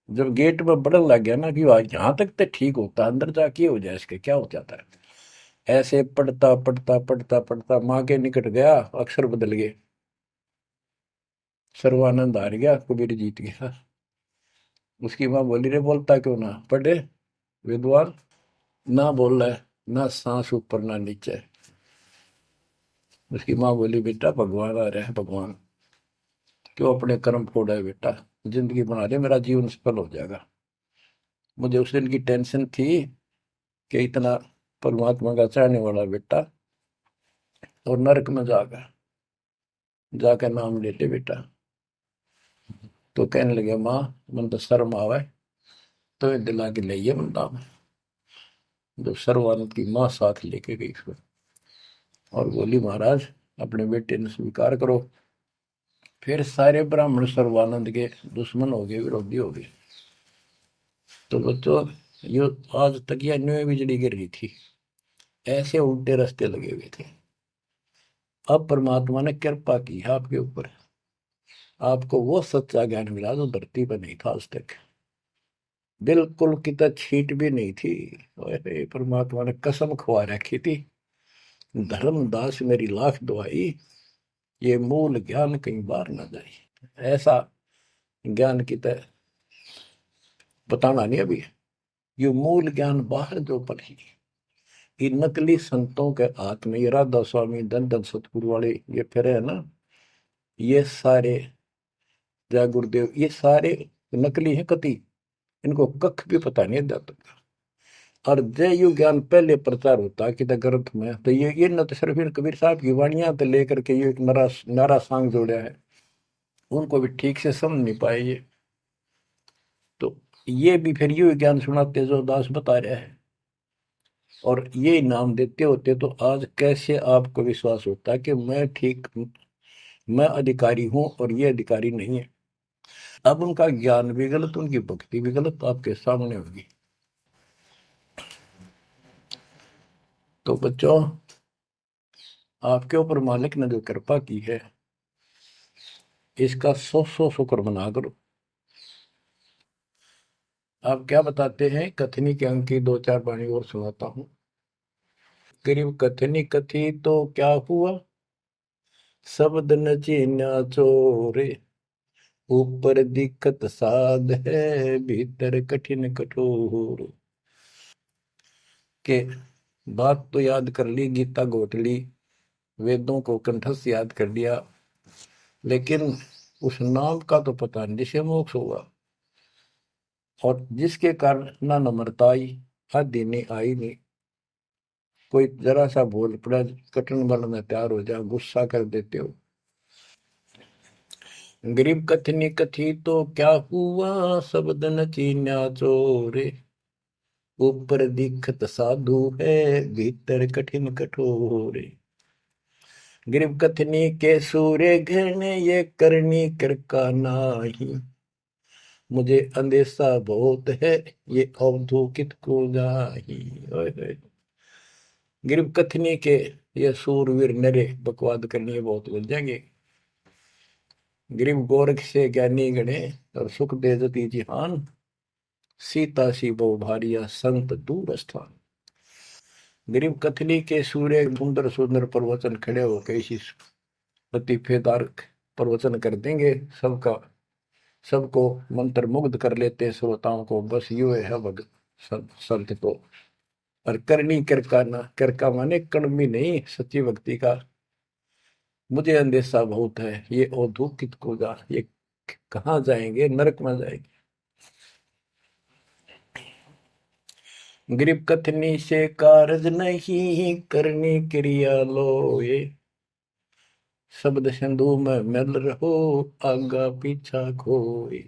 जब गेट में बढ़न लग गया ना कि यहाँ तक तो ठीक होता, अंदर जाके हो जाए इसके क्या हो जाता है। ऐसे पढ़ता पढ़ता पढ़ता पढ़ता माँ के निकट गया, अक्षर बदल गए, सर्वानंद हार गया, कबीर जीत गया। उसकी माँ बोली रे बोलता क्यों ना, पढ़े विद्वान, ना बोल रहा है, ना सांस ऊपर ना नीचे। उसकी माँ बोली बेटा भगवान आ रहे हैं, भगवान क्यों अपने कर्म फोड़ा है बेटा, जिंदगी बना ले, मेरा जीवन सफल हो जाएगा। मुझे उस दिन की टेंशन थी कि इतना परमात्मा का चाहने वाला बेटा और नरक में जाकर जाकर नाम लेते बेटा। तो कहने लगे माँ मन तो शर्म आवे, तो ये दिला के ले बंदा में। जब सर्वानंद की माँ साथ लेके गई फिर, और बोली महाराज अपने बेटे ने स्वीकार करो। फिर सारे ब्राह्मण सर्वानंद के दुश्मन हो गए, विरोधी हो गए। तो बच्चों ये आज तक यह न्यू बिजली गिर रही थी, ऐसे उल्टे रास्ते लगे हुए थे। अब परमात्मा ने कृपा की है आपके ऊपर, आपको वो सच्चा ज्ञान मिला जो धरती पर नहीं था आज तक, बिल्कुल कितना छीट भी नहीं थी। ओए परमात्मा ने कसम खुआ रखी थी, धर्मदास मेरी लाख दुआई, ये मूल ज्ञान कहीं बार ना जाए। ऐसा ज्ञान की तरह बताना नहीं अभी, ये मूल ज्ञान बाहर जो पढ़ी, ये नकली संतों के हाथ में, ये राधा स्वामी धन धन सतगुरु वाले ये फिर है ना, ये सारे जय गुरुदेव, ये सारे नकली है कति, इनको कख भी पता नहीं अध्यात्म का। और जय यु ज्ञान पहले प्रचार होता कि ग्रंथ में, तो ये न तो सिर्फ कबीर साहब की वाणियां तो लेकर के ये एक नारा नारा सांग जोड़ा है, उनको भी ठीक से समझ नहीं पाए ये। तो ये भी फिर यू ज्ञान सुनाते जो दास बता रहा है, और ये नाम देते होते, तो आज कैसे आपको विश्वास होता है कि मैं ठीक, मैं अधिकारी हूं और ये अधिकारी नहीं है। अब उनका ज्ञान भी गलत, उनकी भक्ति भी गलत आपके सामने होगी। तो बच्चों आपके ऊपर मालिक ने जो कृपा की है, इसका सौ सौ शुक्र मना करो। आप क्या बताते हैं, कथनी के अंक की दो चार वाणी और सुनाता हूँ। गरीब कथनी कथी तो क्या हुआ, शब्द न चीन्या चोरे, ऊपर दिक्कत साध है, भीतर कठिन कठोर। के बात तो याद कर ली, गीता घोट ली, वेदों को कंठस्थ याद कर लिया, लेकिन उस नाम का तो पता नहीं जिसे मोक्ष होगा, और जिसके कारण ना नम्रता आई, आदि नहीं आई नहीं। कोई जरा सा बोल पड़ा, कठिन वर्ण में तैयार हो जाओ, गुस्सा कर देते हो। गरीब कथनी कथी तो क्या हुआ, शब्द न चीन्या चोरे। ऊपर दिखत साधु है, भीतर कठिन कठोरे। गरीब कथनी के सूर्य घने, ये करनी कर का नाही। मुझे अंदेशा बहुत है, ये अवधूकित को जाही। ओए होए। गरीब कथनी के ये सूरवीर नरे बकवाद करनी है, बहुत बन जाएंगे। गरीब गोरख से ज्ञानी गणे, और सुख दे जती जिहान। सीता सी बहु भारिया, संत दूर स्थान। गरीब कथनी के सूर्य सुंदर सुंदर प्रवचन खड़े हो कैसी लतीफेदार प्रवचन कर देंगे, सबका सबको मंत्र मुग्ध कर लेते श्रोताओं को। बस यू है भगत संत तो। और करनी करका ना, करका माने कड़मी नहीं, सच्ची भक्ति का। मुझे अंदेशा बहुत है, ये औधुकित को जा, ये कहाँ जाएंगे, नरक में जाएंगे। गरीब कथनी से कारज नहीं, करनी क्रिया लो ये। शब्द सिंधु में मिल रहो, आगा पीछा खोए।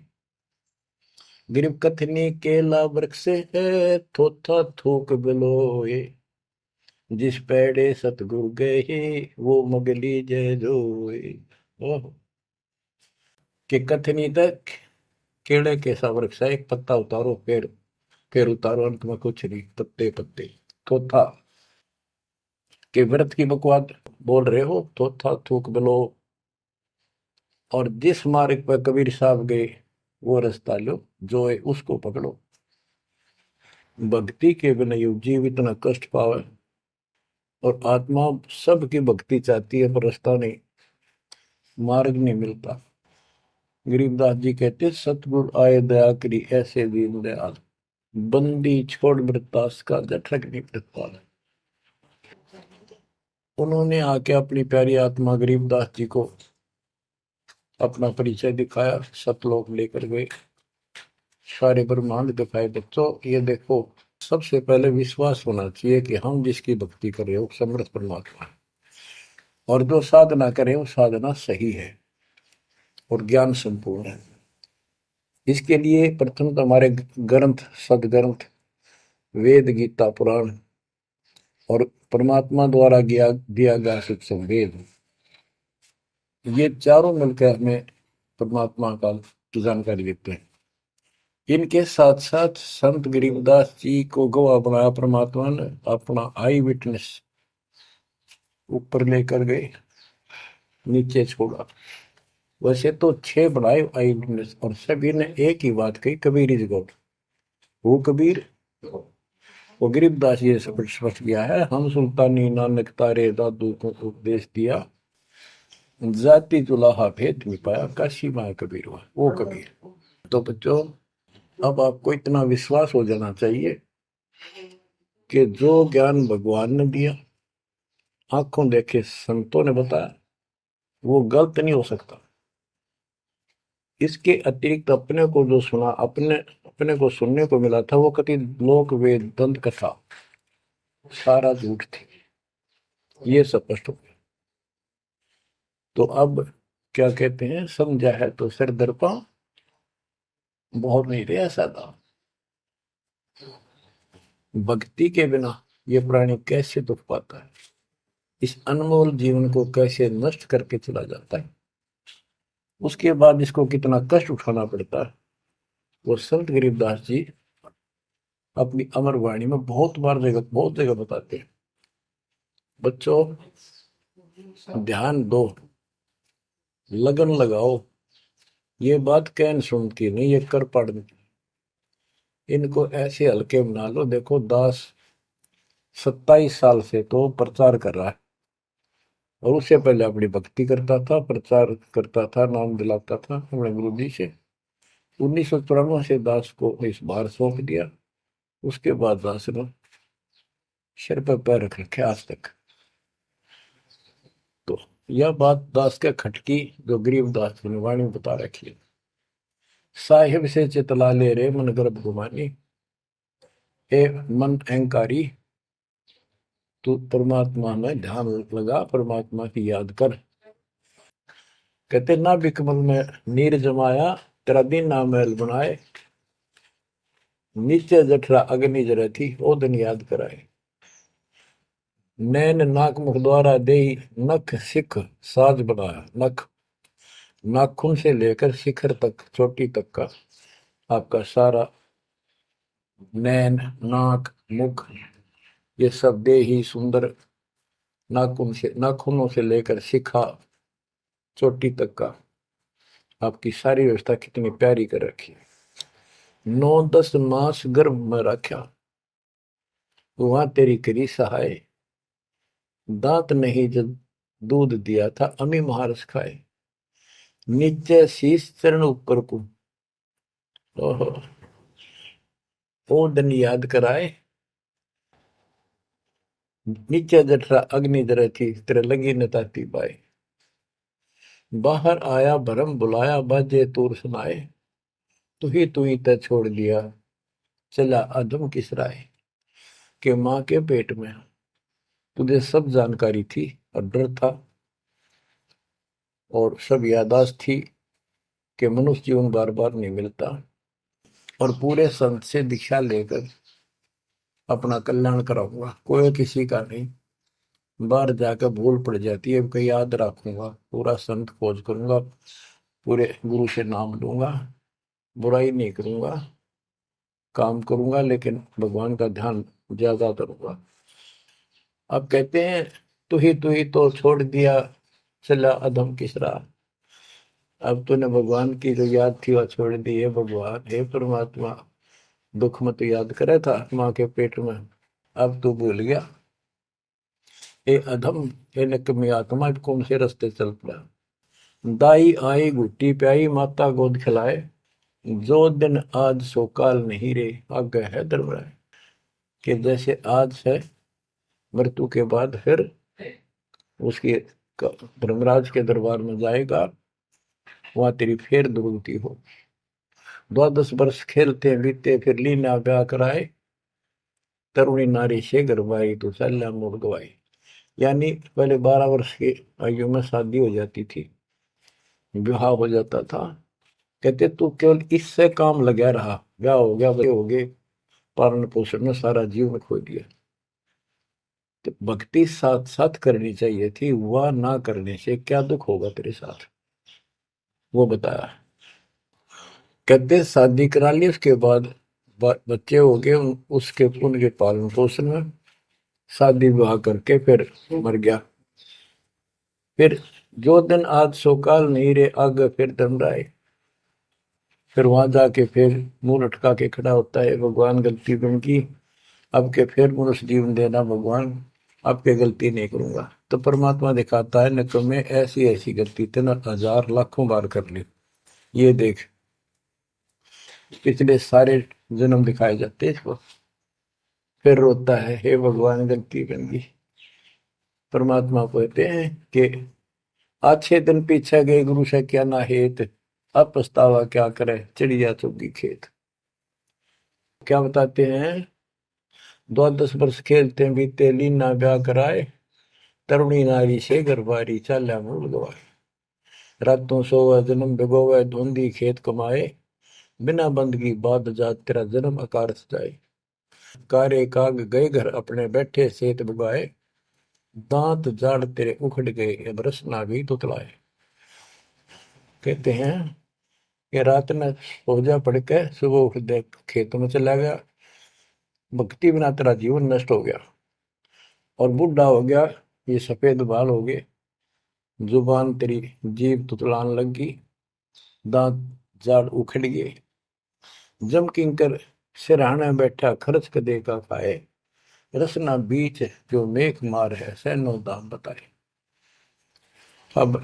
गरीब कथनी केला वृक्ष है, थोथा थूक बिलोए। जिस पेड़े सतगुरु गए, वो मगली जय जोए। ओह, कि कथनी तक केले के सा वृक्ष है, एक पत्ता उतारो, फिर उतारो, अंत में कुछ नहीं, पत्ते पत्ते। थोथा के व्रत की बकवाद बोल रहे हो, थोथा थूक बिलो। और जिस मार्ग पर कबीर साहब गए, वो रास्ता लो, जो है उसको पकड़ो। भक्ति के बिना यू जीव इतना कष्ट पावे, और आत्मा सबकी भक्ति चाहती है, पर रास्ता नहीं, मार्ग नहीं मिलता। गरीबदास जी कहते, सतगुरु आए दया करी, ऐसे दीन दयाल। बंदी छोड़ मृतास का, जठरक नहीं प्रतिपाल। उन्होंने आके अपनी प्यारी आत्मा गरीबदास जी को अपना परिचय दिखाया, सतलोक लेकर गए, सारे ब्रह्मांड दिखाए। बच्चों ये देखो, सबसे पहले विश्वास होना चाहिए कि हम जिसकी भक्ति कर रहे हो समर्थ परमात्मा है, और जो साधना करें वो साधना सही है और ज्ञान संपूर्ण है। इसके लिए प्रथम तो हमारे ग्रंथ, सदग्रंथ, वेद, गीता, पुराण, और परमात्मा द्वारा दिया गया शिक्षण वेद, ये चारों मिलकर हमें परमात्मा का जानकारी देते हैं। इनके साथ साथ संत गरीबदास जी को गवाह बनाया परमात्मा ने, अपना आई विटनेस ऊपर लेकर गए, नीचे छोड़ा। वैसे तो 6 बनाए आई विटनेस, और सभी ने एक ही बात कही, कबीर इज गॉड। वो कबीर, वो गरीबदास ये स्पष्ट किया है, हम सुल्तानी नानक तारे दादू को उपदेश दिया। जाति जुलाहा भेद मिटाया, काशी माँ कबीर हुआ, वो कबीर। तो बच्चों, अब आपको इतना विश्वास हो जाना चाहिए कि जो ज्ञान भगवान ने दिया, आंखों देखे संतों ने बताया, वो गलत नहीं हो सकता। इसके अतिरिक्त अपने को जो सुना, अपने अपने को सुनने को मिला था, वो कति लोक वेद दंत कथा सारा झूठ थी, ये स्पष्ट हो गया। तो अब क्या कहते हैं, समझा है तो सिर दर्पा, बहुत नहीं रहा सादा। भक्ति के बिना ये प्राणी कैसे दुख पाता है, इस अनमोल जीवन को कैसे नष्ट करके चला जाता है, उसके बाद इसको कितना कष्ट उठाना पड़ता है, वो संत गरीबदास जी अपनी अमर वाणी में बहुत जगह बताते हैं। बच्चों ध्यान दो, लगन लगाओ, ये बात कैन सुनती नहीं, ये कर पड़ती। इनको ऐसे हल्के बना लो। देखो दास 27 साल से तो प्रचार कर रहा है, और उससे पहले अपनी भक्ति करता था, प्रचार करता था, नाम दिलाता था अपने गुरु जी से। 1994 से दास को इस बार सौंप दिया। उसके बाद दास ने सिर पर पैर रख रखे आज तक। तो यह बात दास के खटकी जो गरीब दास ने वाणी बता रखी है। साहिब से चितला ले रे मन गर्भ गुमानी, ए मन अहंकारी, तू परमात्मा में ध्यान लगा, परमात्मा की याद कर। कहते ना बिकमल में नीर जमाया, तेरा दिन ना महल बनाए, नीचे जठरा अग्नि जरे थी, ओ दिन याद कराए। नैन नाक मुख द्वारा दे, नख सिख साज बनाया। नख नाखून से लेकर शिखर तक, चोटी तक का आपका सारा नैन, नाक, मुख, ये सब दे ही सुंदर। नाखूनों से लेकर शिखा, चोटी तक का आपकी सारी व्यवस्था कितनी प्यारी कर रखी है। 9-10 मास गर्भ में रखा, वहां तेरी करी सहाय। दांत नहीं जब दूध दिया था, अमी महारस खाए। नीचे शीश चरण ऊपर को, ओहो, ओ दिन याद कराए। नीचे जठरा अग्नि जरे थी, तेरे लगी न ताती बाई। बाहर आया भरम बुलाया, बाजे तूर सुनाए। तू ही तय छोड़ दिया, चला अधम किस राय। के माँ के पेट में तुझे सब जानकारी थी और डर था और सब यादाश्त थी कि मनुष्य जीवन बार बार नहीं मिलता। और पूरे संत से दीक्षा लेकर अपना कल्याण कराऊंगा, कोई किसी का नहीं। बाहर जाकर भूल पड़ जाती है, कहीं याद रखूंगा, पूरा संत खोज करूंगा, पूरे गुरु से नाम लूंगा, बुराई नहीं करूंगा, काम करूंगा, लेकिन भगवान का ध्यान ज्यादा करूंगा। अब कहते हैं तू ही तो छोड़ दिया, चला अधम किस राह। अब तूने भगवान की जो याद थी वह छोड़ दी है। भगवान हे परमात्मा, दुख मत याद करे था माँ के पेट में, अब तू भूल गया। ए अधम, ए नकमी आत्मा, कौन से रास्ते चल पड़ा। दाई आई घुट्टी प्याई, माता गोद खिलाए। जो दिन आज सो काल नहीं रे, आगे है दरबार। कि जैसे आज है, मृत्यु के बाद फिर उसकी धर्मराज के दरबार में जाएगा, वहां तेरी फिर दुर्गति हो। 12 वर्ष खेलते बीते, फिर लीना ब्याह कराए। तरुणी नारी से गरबाई, तो सल्ला मोड़ गवाई। यानी पहले 12 वर्ष की आयु में शादी हो जाती थी, विवाह हो जाता था। कहते तू केवल इससे काम लगा रहा, ब्याह हो गया, बच्चे हो गए, पालन पोषण में सारा जीवन खो दिया। तो भक्ति साथ साथ करनी चाहिए थी, वह ना करने से क्या दुख होगा तेरे साथ, वो बताया। कहते शादी करा ली, उसके बाद बच्चे हो गए, उसके उनके पालन पोषण में शादी विवाह करके फिर मर गया। फिर जो दिन आज सो काल नहीं रे, आगे फिर धर्मराय। फिर वहां जाके फिर मुंह लटका के खड़ा होता है, भगवान गलती बन की, अब के फिर मनुष्य जीवन देना भगवान, अब के गलती नहीं करूंगा। तो परमात्मा दिखाता है न तुम्हें ऐसी ऐसी गलती तेना 1000 लाखों बार कर ली, ये देख। पिछले सारे जन्म दिखाए जाते इसको। फिर रोता है, हे भगवान गलती बन गई। परमात्मा कहते हैं कि अच्छे दिन पीछे गए गुरु से क्या ना हेत, अब पछतावा क्या करे, चिड़िया चुगी खेत। क्या बताते हैं, 12 वर्ष खेलते बीते, लीना ब्याह कराए। तरुणी नारी से गरबारी, चाल्या मूल गवाए। रातों सोवा जन्म भिगोवे, धुंधी खेत कमाए। बिना बंदगी बाद जात, तेरा जन्म अकारथ जाए। कारे काग गए घर अपने, बैठे सेत बुगाए। दांत जाड़ तेरे उखड़ गए, अब रस ना भी तुतलाए। कहते हैं कि रात में सो जा पड़ के, सुबह उठ दे खेतों में चला गया, भक्ति बिना तेरा जीवन नष्ट हो गया। और बूढ़ा हो गया, ये सफेद बाल हो गए, जुबान तेरी जीभ तुतलान लग गई, दांत जाड़ उखड़ गए। जम किंकर सिरहाने बैठा, खर्च कदे का खाए। रसना बीच जो मेघ मार है, सैनो दाम बताए। अब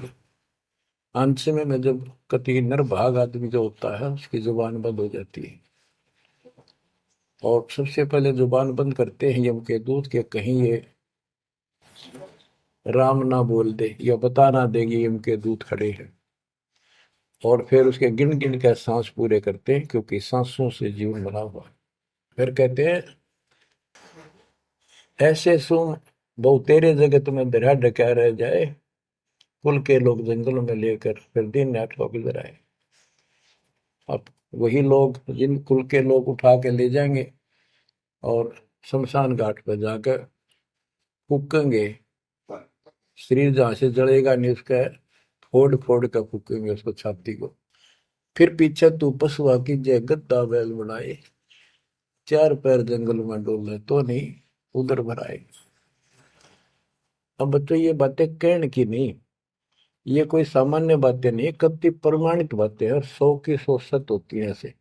अंत में जब कति निर्भाग आदमी जो होता है उसकी जुबान बंद हो जाती है, और सबसे पहले जुबान बंद करते हैं यम के दूत के कहीं ये राम ना बोल दे या बता ना देगी यम के दूत खड़े हैं। और फिर उसके गिन गिन के सांस पूरे करते हैं, क्योंकि सांसों से जीवन बना हुआ है। फिर कहते हैं ऐसे सुन बहु तेरे जगत में दरिया ढका रह जाए, कुल के लोग जंगलों में लेकर फिर दिन रात को गुजर आए। अब वही लोग जिन कुल के लोग उठा के ले जाएंगे और शमशान घाट पर जाकर फूकेंगे, शरीर जहां से जलेगा नहीं उसका फोड़ फोड़ कर फूकेंगे उसको, छाती को। फिर पीछे तू पशुआ की जय गद्दा बैल बनाए, चार पैर जंगल में डोले तो नहीं उधर भराए। अब बच्चों ये बातें कहने की नहीं, ये कोई सामान्य बातें नहीं, कति प्रमाणित बातें हैं और 100 की 100 सत्य होती है ऐसे।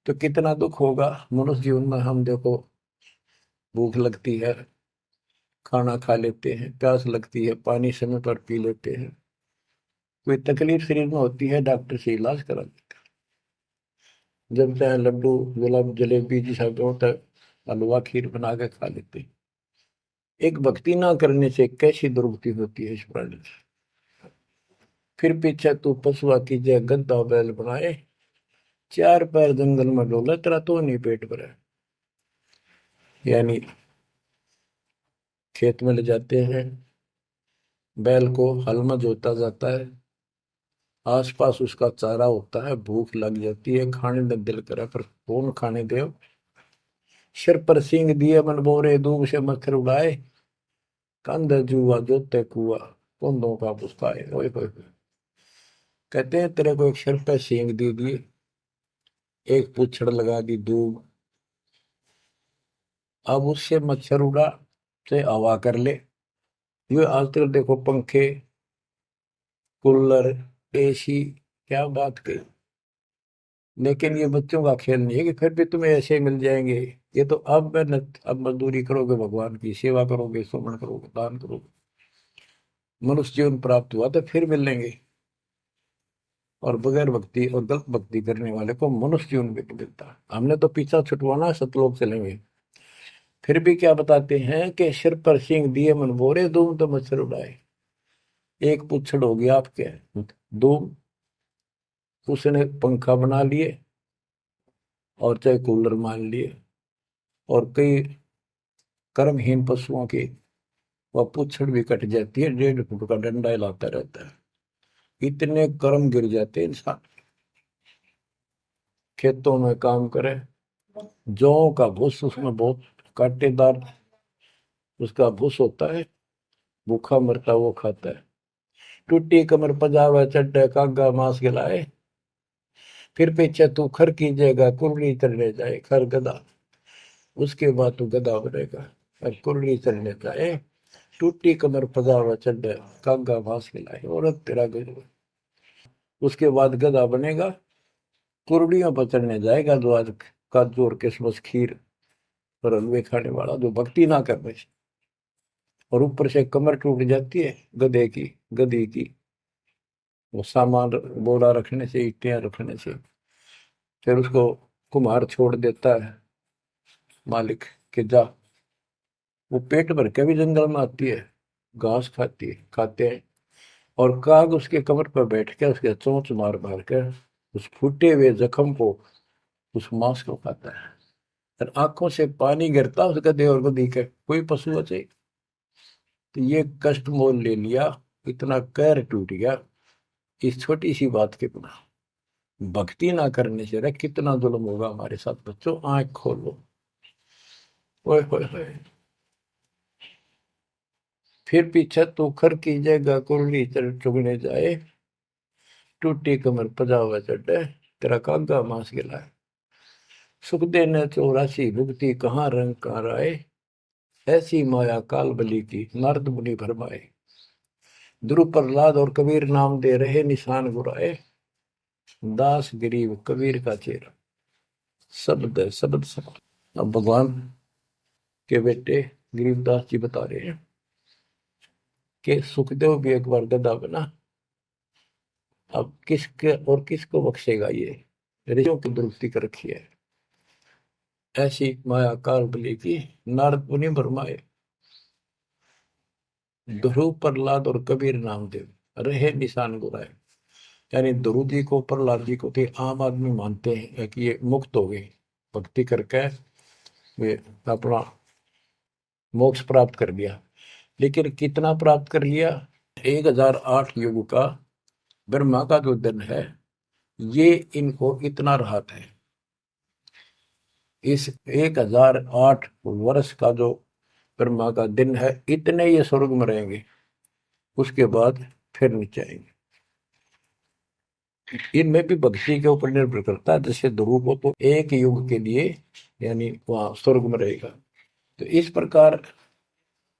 तो कितना दुख होगा मनुष्य जीवन में। हम देखो भूख लगती है खाना खा लेते हैं, प्यास लगती है पानी समय पर पी लेते हैं, कोई तकलीफ शरीर में होती है डॉक्टर से इलाज करा लेते हैं, जब चाहे लड्डू गुलाब जलेबी जैसा होता है हलवा खीर बना के खा लेते हैं। एक भक्ति ना करने से कैसी दुर्गति होती है इस प्राणी से। फिर पीछे तू पशुआ की जय गद्दा बैल बनाए, चार पैर जंगल में डोला तेरा तो नहीं पेट भरा। यानी खेत में ले जाते हैं, बैल को हल में जोता जाता है, आसपास उसका चारा होता है, भूख लग जाती है, खाने में दिल करे पर कौन खाने दे। सिर पर सींग दिए मन बोरे दूब से मच्छर उड़ाए, कंध जुआ जोते कुआ कुंदों का पुस्ताए। ओए होए होए। कहते हैं तेरे को एक सिर पे सींग दे दिए, एक पूछड़ लगा दी दूब, अब उससे मच्छर उड़ा से हवा कर ले। ये आजकल देखो पंखे कूलर एसी, क्या बात कही। लेकिन ये बच्चों का खेल नहीं है कि फिर भी तुम्हें ऐसे मिल जाएंगे। ये तो अब मेहनत, अब मजदूरी करोगे, भगवान की सेवा करोगे, सुमन करोगे, दान करोगे, मनुष्य जीवन प्राप्त हुआ तो फिर मिलेंगे। और बगैर भक्ति और गलत भक्ति करने वाले को मनुष्य जीवन भी नहीं मिलता। हमने तो पीछा छुटवाना है, सतलोक चलेंगे। फिर भी क्या बताते हैं कि सिर पर सींग दिए मन बोरे, धूम तो मच्छर उड़ाए। एक पुच्छड़ हो गया आपके धूम, उसने पंखा बना लिए और चाहे कूलर मान लिए, और कई कर्महीन पशुओं की वह पुच्छड़ भी कट जाती है, 1.5 फुट का डंडा हिलाता रहता है। इतने कर्म गिर जाते हैं इंसान। खेतों में काम करे, जौ का भूस उसमें बहुत कांटेदार उसका भूस होता है, भूखा मरता वो खाता है। टूटी कमर पजावा चड्डे कागा मांस खिलाए, फिर पीछे तू खर कीजिएगा कुर्री चढ़ने जाए। खर गधा, उसके बाद तू गधा बनेगा और कुर्री चढ़ने जाए। टूटी कमर पजावा चड्डे कागा मांस खिलाए, औरत तेरा गजब। उसके बाद गधा बनेगा, कुर्डियों पर चढ़ने जाएगा, जो आज काजू और किशमिश खीर और हलवे खाने वाला जो भक्ति ना करने से। और ऊपर से कमर टूट जाती है गधे की, गधी की, वो सामान बोरा रखने से, ईटियां रखने से। फिर उसको कुम्हार छोड़ देता है मालिक के जा, वो पेट भर के भी जंगल में आती है, घास खाती है, खाते हैं। और काग उसके कमर पर बैठ के उसके चोंच मार मार कर उस फूटे हुए जख्म को, उस मांस को खाता है। और आंखों से पानी गिरता उस गधे और गधी के, कोई पशु बचे। तो ये कष्ट मोल ले लिया, इतना कहर टूट गया इस छोटी सी बात के बिना। भक्ति ना करने से रे कितना जुल्म होगा हमारे साथ। बच्चों आंख खोलो। ओए होए होए। फिर पीछे तो खर की जगह कुर्री चुगने जाए, टूटी कमर पजावा चढ़े तेरा कागा मांस गिलाए। सुख देने 84 भुगती कहाँ रंग कहाँ राय, ऐसी माया काल बली की नारद मुनि भरमाए। ध्रुव प्रहलाद और कबीर नाम दे रहे निशान गुराए, दास गरीब कबीर का चेहरा। शब्द है शब्द शब्द। अब भगवान के बेटे गरीबदास जी बता रहे हैं कि सुखदेव भी एक बार गधा बना। अब किसके और किसको बख्शेगा? ये ऋषियों की दुरुस्ती कर रखी है। ऐसी माया काल बली की नारद मुनि भरमाए। ध्रुव, प्रहलाद और कबीर नामदेव रहे निशान गुराए। यानी ध्रुव जी को, प्रहलाद जी को थे आम आदमी मानते हैं कि ये मुक्त हो गए, भक्ति करके वे अपना मोक्ष प्राप्त कर लिया। लेकिन कितना प्राप्त कर लिया? 1008 युग का ब्रह्मा का जो दिन है, ये इनको इतना राहत है। इस 1008 वर्ष का जो ब्रह्मा का दिन है, इतने ये स्वर्ग में रहेंगे, उसके बाद फिर नीचे आएंगे। इनमें भी भक्ति के ऊपर निर्भर करता है। जैसे ध्रुव को तो एक युग के लिए यानी वहां स्वर्ग में रहेगा। तो इस प्रकार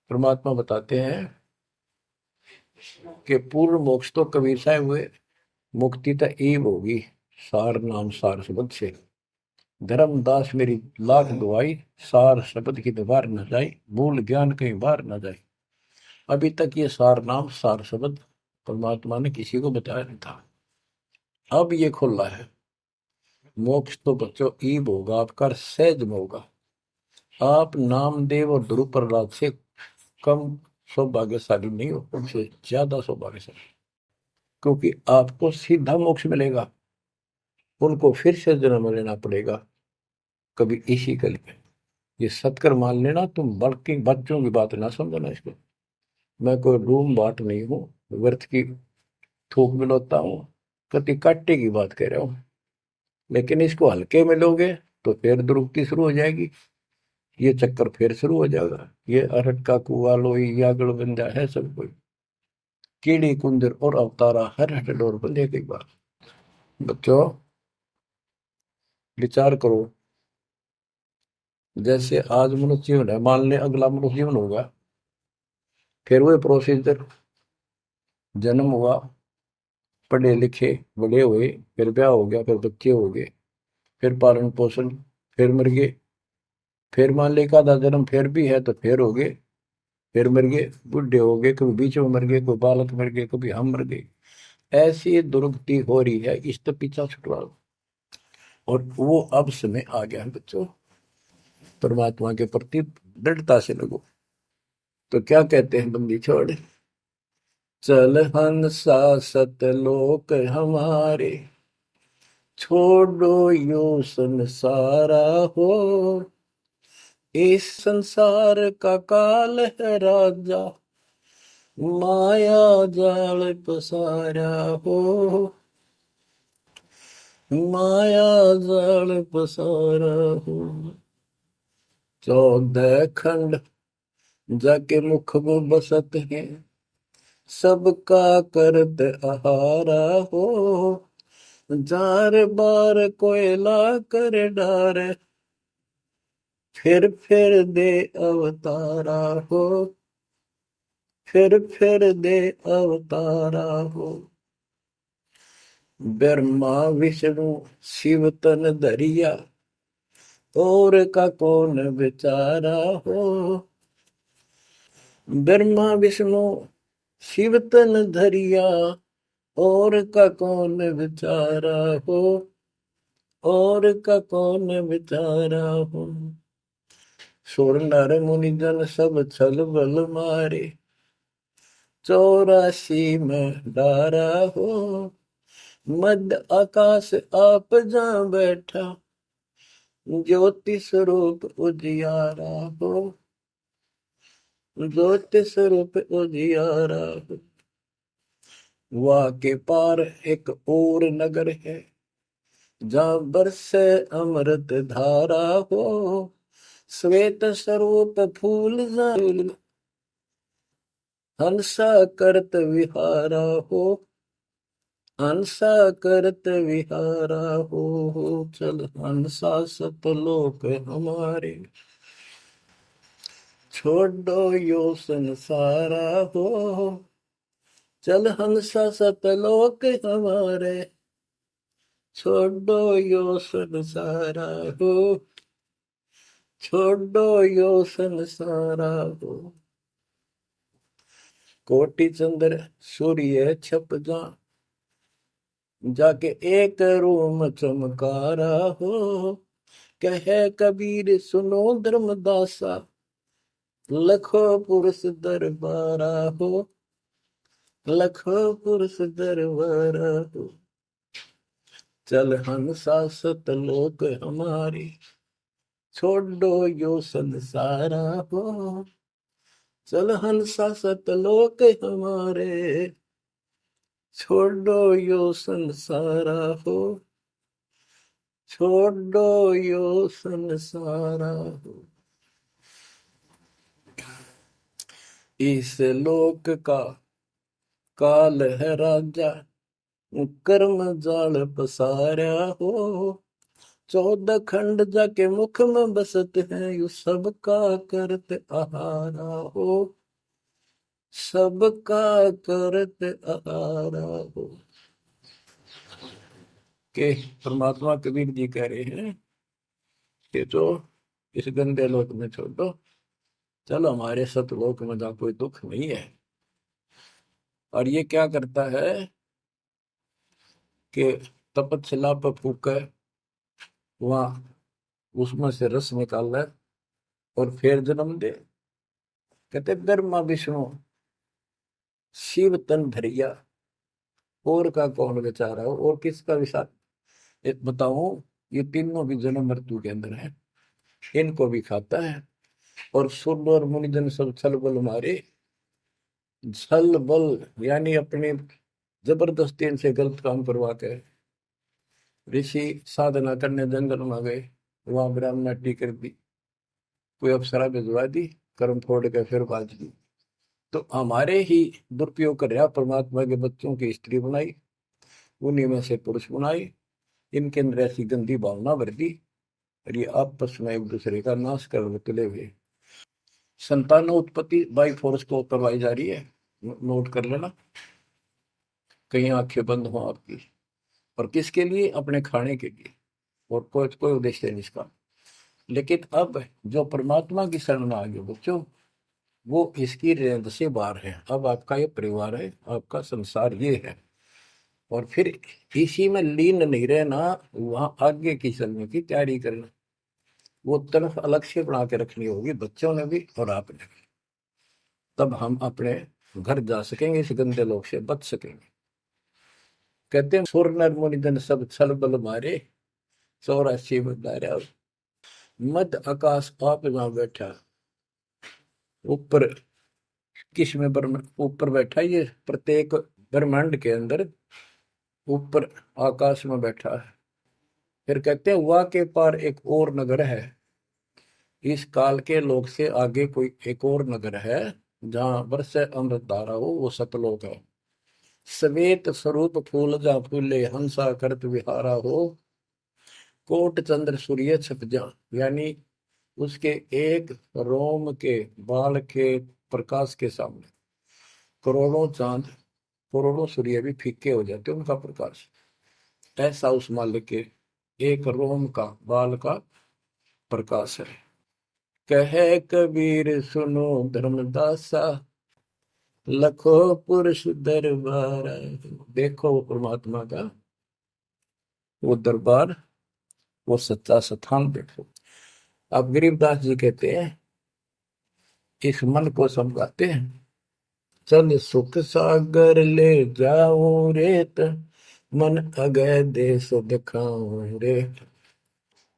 परमात्मा बताते हैं कि पूर्ण मोक्ष तो कबीर साहब हुए, मुक्ति तो ईब होगी सार नाम सार शब्द से। धर्मदास मेरी लाख दुआई, सार शब्द की दीवार न जाए, मूल ज्ञान कहीं बाहर न जाए। अभी तक ये सार नाम सार शब्द परमात्मा ने किसी को बताया नहीं था, अब ये खुला है। मोक्ष तो बच्चों ईब होगा आपका, सहज में होगा। आप नामदेव और ध्रुव प्रहलाद से कम सौभाग्यशाली नहीं हो, उनसे ज्यादा सौभाग्यशाली, क्योंकि आपको सीधा मोक्ष मिलेगा। उनको फिर से जन्म लेना पड़ेगा कभी इसी कल में। ये सत्कर मान लेना, तुम बड़के बच्चों की बात ना समझना इसको। मैं कोई रूम बाट नहीं हूँ, व्यर्थ की थूक मिलोता हूँ, कति काटे की बात कह रहा हूँ। लेकिन इसको हल्के में लोगे तो फिर दुरुक्ति शुरू हो जाएगी, ये चक्कर फिर शुरू हो जाएगा। ये अरट का कुआ लोई यागड़ बंजा है सब कोई, कीड़ी कुंदर और अवतारा हर हट डोर बंधे की बात। बच्चों विचार करो, जैसे आज मनुष्य जीवन है, मान ले अगला मनुष्य जीवन होगा, फिर वही प्रोसीजर, जन्म हुआ, पढ़े लिखे बड़े हुए, फिर ब्याह हो गया, फिर बच्चे हो गए, फिर पालन पोषण, फिर मर गए, फिर मान ले का आधा जन्म फिर भी है तो फिर हो गए, फिर मर गए, बुढ़े हो गए, कभी बीच में मर गए, कोई बालक मर गए, कभी हम मर गए। ऐसी दुर्गति हो रही है, इस तो पीछा छुटवा लो। और वो अब समय आ गया है बच्चों, परमात्मा के प्रति दृढ़ता से लगो। तो क्या कहते हैं बंदी छोड़, चल हंसा सतलोक हमारे, छोड़ो यो संसारा हो। इस संसार का काल है राजा, माया जाल पसारा हो। माया जाल पसारा हो। 14 खंड जाके मुख में बसत है, सबका करत आहारा हो। जार बार कोयला कर डार, फिर दे अवतारा हो। फिर दे अवतारा हो। ब्रह्मा विष्णु शिव तन धरिया, और का कौन बेचारा हो। ब्रह्मा विष्णु शिव तन धरिया, और का कौन बेचारा हो। और का कौन बेचारा हो। सुर नर मुनि जन सब छल बल मारे, 84 में डारा हो। मध्य आकाश आप जा बैठा, ज्योति स्वरूप उजियारा हो। ज्योति स्वरूप उजियारा हो। वहाँ के पार एक और नगर है, जहाँ बरसे अमृत धारा हो। श्वेत स्वरूप फूल जाल, हंसा करत विहारा हो। हंसा करत विहारा हो। चल हंसा सतलोक हमारे, छोड़ो यो संसारा हो। चल हंसा सतलोक हमारे, छोड़ो यो संसारा हो। छोड़ो यो संसारा हो। कोटि चंद्र सूर्य छप जा, जाके एक रूम चमकारा हो। कहे कबीर सुनो धर्मदासा, लखो पुरुष दरबारा हो, लखो पुरुष दरबारा हो। चल हंसा सतलोक हमारी, छोड़ो यो संसारा हो। चल हंसा सतलोक हमारे, छोड़ो यो संसारा हो, छोड़ो यो संसारा हो। इस लोक का काल है राजा, कर्म जाल पसारा हो। 14 खंड जाके मुख में बसत है, यू सबका करत आहारा हो, सबका करत आहारा हो। के परमात्मा कबीर जी कह रहे हैं कि जो इस गंदे लोक में छोड़ो, चलो हमारे सतलोक में जहाँ कोई दुख नहीं है। और ये क्या करता है कि तपतशिला पर फूके, वहां उसमें से रस निकाल और फिर जन्म दे। कहते ब्रह्मा विष्णु शिव तन धरिया, और का कौन बेचारा हो, और किसका विचार बताऊं। ये तीनों भी जन्म मृत्यु के अंदर है, इनको भी खाता है। और सुर और मुनिजन सब छल बल मारे, छल बल यानी अपने जबरदस्ती इनसे गलत काम करवा के ऋषि साधना करने जंगल में गए, वहां ब्राह्मणी कर दी, कोई अप्सरा भिजवा दी, कर्म फोड़ के फिर बाज दी। तो हमारे ही दुरुपयोग कर रहा, परमात्मा के बच्चों की स्त्री बनाई, उन्हीं में से पुरुष बनाई, इनके अंदर ऐसी गंदी भावना भर दी, और ये आपस में एक दूसरे का नाश कर तुले हुए। संतान उत्पत्ति बाई फोर्स को करवाई जा रही है, नोट कर लेना, कहीं आंखें बंद हो आपकी। और किसके लिए? अपने खाने के लिए, और कोई उद्देश्य नहीं इसका। लेकिन अब जो परमात्मा की शरण में आ गए बच्चों, वो इसकी रेंज से बाहर है। अब आपका ये परिवार है, आपका संसार ये है, और फिर इसी में लीन नहीं रहना, वहां आगे की चलने की तैयारी करना। वो तरफ अलग से बना के रखनी होगी, बच्चों ने भी और आपने भी। तब हम अपने घर जा सकेंगे, इस गंदे लोग से बच सकेंगे। कहते हैं सुर नर मुनिजन सब छल बल मारे, 84 बदारा। मध्य आकाश आप जहां बैठा, ऊपर किस में ऊपर बैठा, ये प्रत्येक ब्रह्मांड के अंदर ऊपर आकाश में बैठा है। फिर कहते हैं वह के पार एक और नगर है, इस काल के लोक से आगे कोई एक और नगर है, जहां वर्ष अमृत धारा हो, वो सतलोक है। श्वेत स्वरूप फूल जहाँ फूले, हंसा करत विहारा हो। कोट चंद्र सूर्य छप जा, यानी उसके एक रोम के बाल के प्रकाश के सामने करोड़ों चांद, करोड़ों सूर्य भी फीके हो जाते उनका प्रकाश। ऐसा उस मालिक के एक रोम का बाल का प्रकाश है। कहे कबीर सुनो धर्मदासा, लखो पुरुष दरबार। देखो वो परमात्मा का वो दरबार, वो सच्चा स्थान देखो। अब गरीबदास जी कहते हैं, इस मन को समझाते हैं। चल सुख सागर ले जाऊं रेत, मन अगय देश दिखाऊं रे।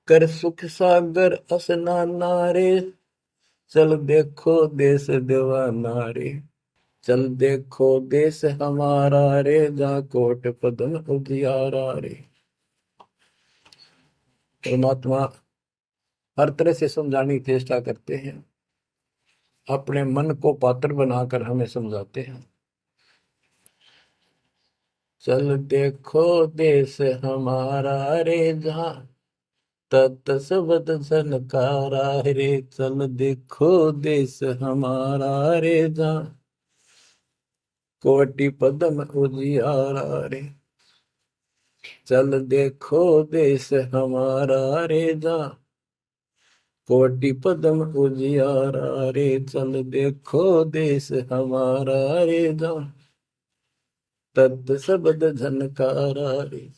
कर सुख सागर असनाना रे, चल देखो देश दीवाना रे। चल देखो देश हमारा रे, जा कोट पदम उजियारा रे। परमात्मा हर तरह से समझाने की चेष्टा करते हैं, अपने मन को पात्र बनाकर हमें समझाते हैं। चल देखो देश हमारा रे, जहाँ तत सबद सनकारा रे। चल देखो देश हमारा रे, जहाँ कोटि पदम उजियारा रे। चल देखो देश हमारा रे, जहाँ कोटि पदम उजियारा रे, चल देखो देश हमारा रे, जान तत् शब्द झनकारा रे।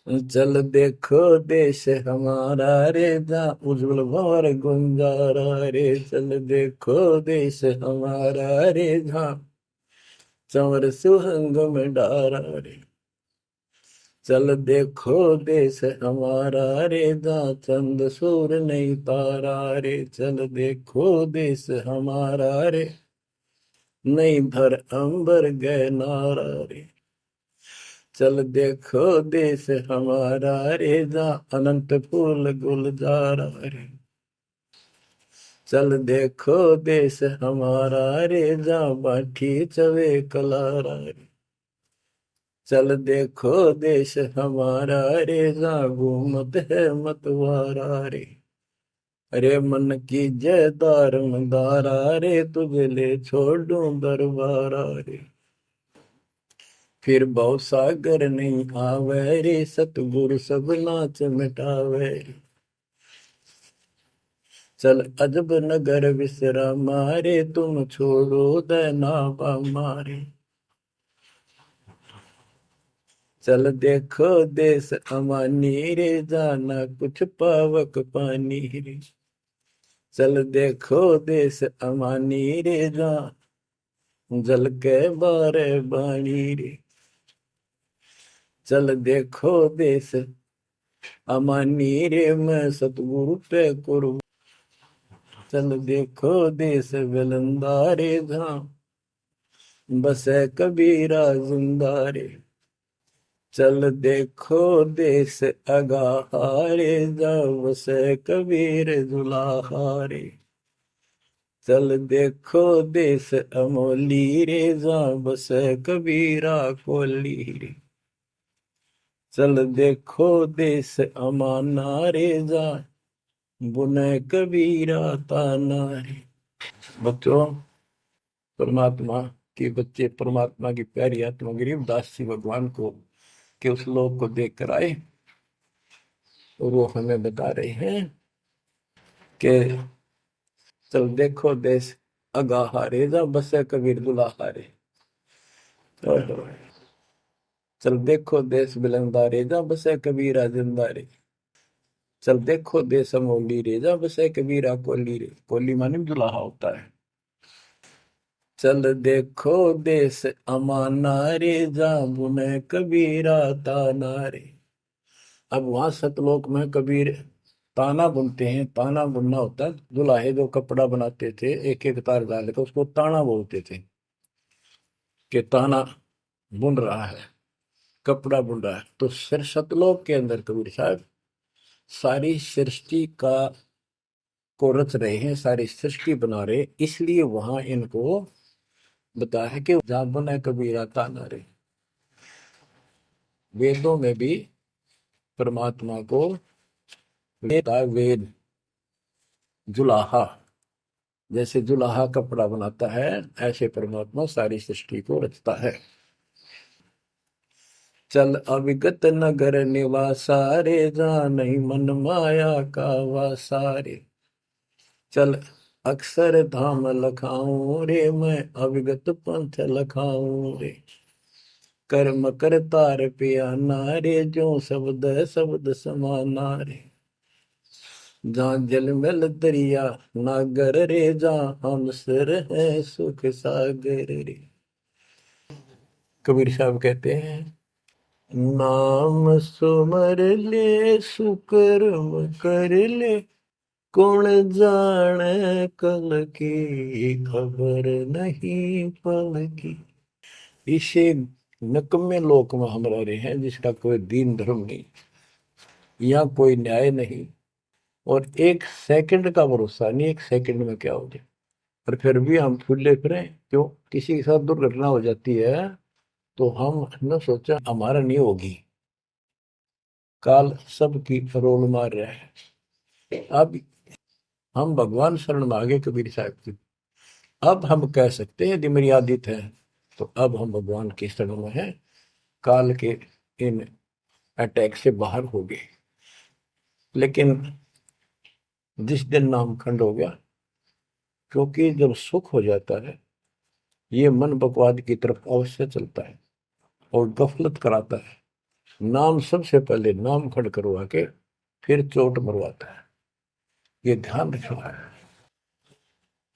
चल देखो देश हमारा रे, जहाँ उज्जवल भंवर गुंजारा रे। चल देखो देश हमारा रे, जहाँ चंवर सुहंग में डारा रे। चल देखो देश हमारा रे, जहाँ चंद सूर नहीं तारा रे। चल देखो देश हमारा रे, नहीं धर अंबर गए नारा रे। चल देखो देश हमारा रे, जहाँ अनंत फूल गुलजारा रे। चल देखो देश हमारा रे, जहाँ बाठी चवे कलारा रे। चल देखो देश हमारा रे, जहाँ घूमत है मतवारा रे। अरे मन की जय दारमदारा रे, तुझे ले छोड़ूं दरबारा रे। फिर भव सागर नहीं आवे रे, सतगुरु सब नाच मिटावे रे। चल अजब नगर विश्रामा रे, तुम छोड़ो देना मारे। चल देखो देश अमानी रे, जाना कुछ पावक पानी रे। चल देखो देश अमानी रे, जा जल के बारे बाणी रे। चल देखो देश अमानी रे, मैं सतगुरु पे कुर्ब। चल देखो देश विलंदा रे, जहाँ बसे कबीरा जिंदा रे। चल देखो देश अगाहारे, जहाँ बसे कबीर दुलाहारे। चल देखो देश अमोली रे, जहाँ बसे कबीरा कोली रे। चल देखो देश अमाना रे, जहाँ बुने कबीरा ताना रे। बच्चों, परमात्मा के बच्चे परमात्मा की प्यारी आत्मा गरीबदास जी भगवान को के उस लोक को देख कर आए, और वो हमें बता रहे हैं कि चल देखो देश अगाहारे, जा बसे कबीर दुलाहारे। चल देखो देश बिलंदारे, जा बसे कबीरा जिंदारे। चल देखो देश अमोली रे, जा बसे कबीरा कोली रे। कोली माने दुलाहा होता है। चल देखो देश अमाना रे, जा बुने कबीरा ताना रे। अब वहां सतलोक में कबीर ताना बुनते हैं। ताना बुनना होता है, दुल्हे जो कपड़ा बनाते थे एक एक तार डाल के, उसको ताना बोलते थे कि ताना बुन रहा है, कपड़ा बुन रहा है। तो सिर सतलोक के अंदर कबीर साहब सारी सृष्टि का को रच रहे हैं, सारी सृष्टि बना रहे, इसलिए वहां इनको बताया है कि जहां बुने कबीरा ताना रे। वेदों में भी परमात्मा को वेद जुलाहा, जैसे जुलाहा कपड़ा बनाता है, ऐसे परमात्मा सारी सृष्टि को रचता है। चल अविगत नगर निवासा रे, जहाँ नहीं मन माया का वासा रे। चल अक्षर धाम लखाऊं रे, मैं अविगत पंथ लखाऊं रे। कर्म करतार पियाना रे, जो शब्द शब्द समाना रे। जहाँ जल मल दरिया नागर रे, जहाँ हम सिर है सुख सागर रे। कबीर साहब कहते हैं, नाम सुमर ले सुकर्म कर ले, कौन जाने कल की खबर नहीं पल की। इसे नकम्मे लोक में हम रह रहे हैं, जिसका कोई दीन धर्म नहीं, यहाँ कोई न्याय नहीं, और एक सेकंड का भरोसा नहीं, एक सेकंड में क्या हो जाए। और फिर भी हम फूले फिरें, क्यों? किसी के साथ दुर्घटना हो जाती है तो हम न सोचा हमारा नहीं होगी, काल सबकी रोल मार रहा है। अब हम भगवान शरण मांगे कबीर साहब की, अब हम कह सकते हैं यदि मेरी आदित है, तो अब हम भगवान की शरण में हैं, काल के इन अटैक से बाहर हो गए। लेकिन जिस दिन नाम खंड हो गया, क्योंकि जब सुख हो जाता है ये मन बकवाद की तरफ अवश्य चलता है और गफलत कराता है। नाम सबसे पहले नाम खड़ करवा के फिर चोट मरवाता है, ये ध्यान रखना है।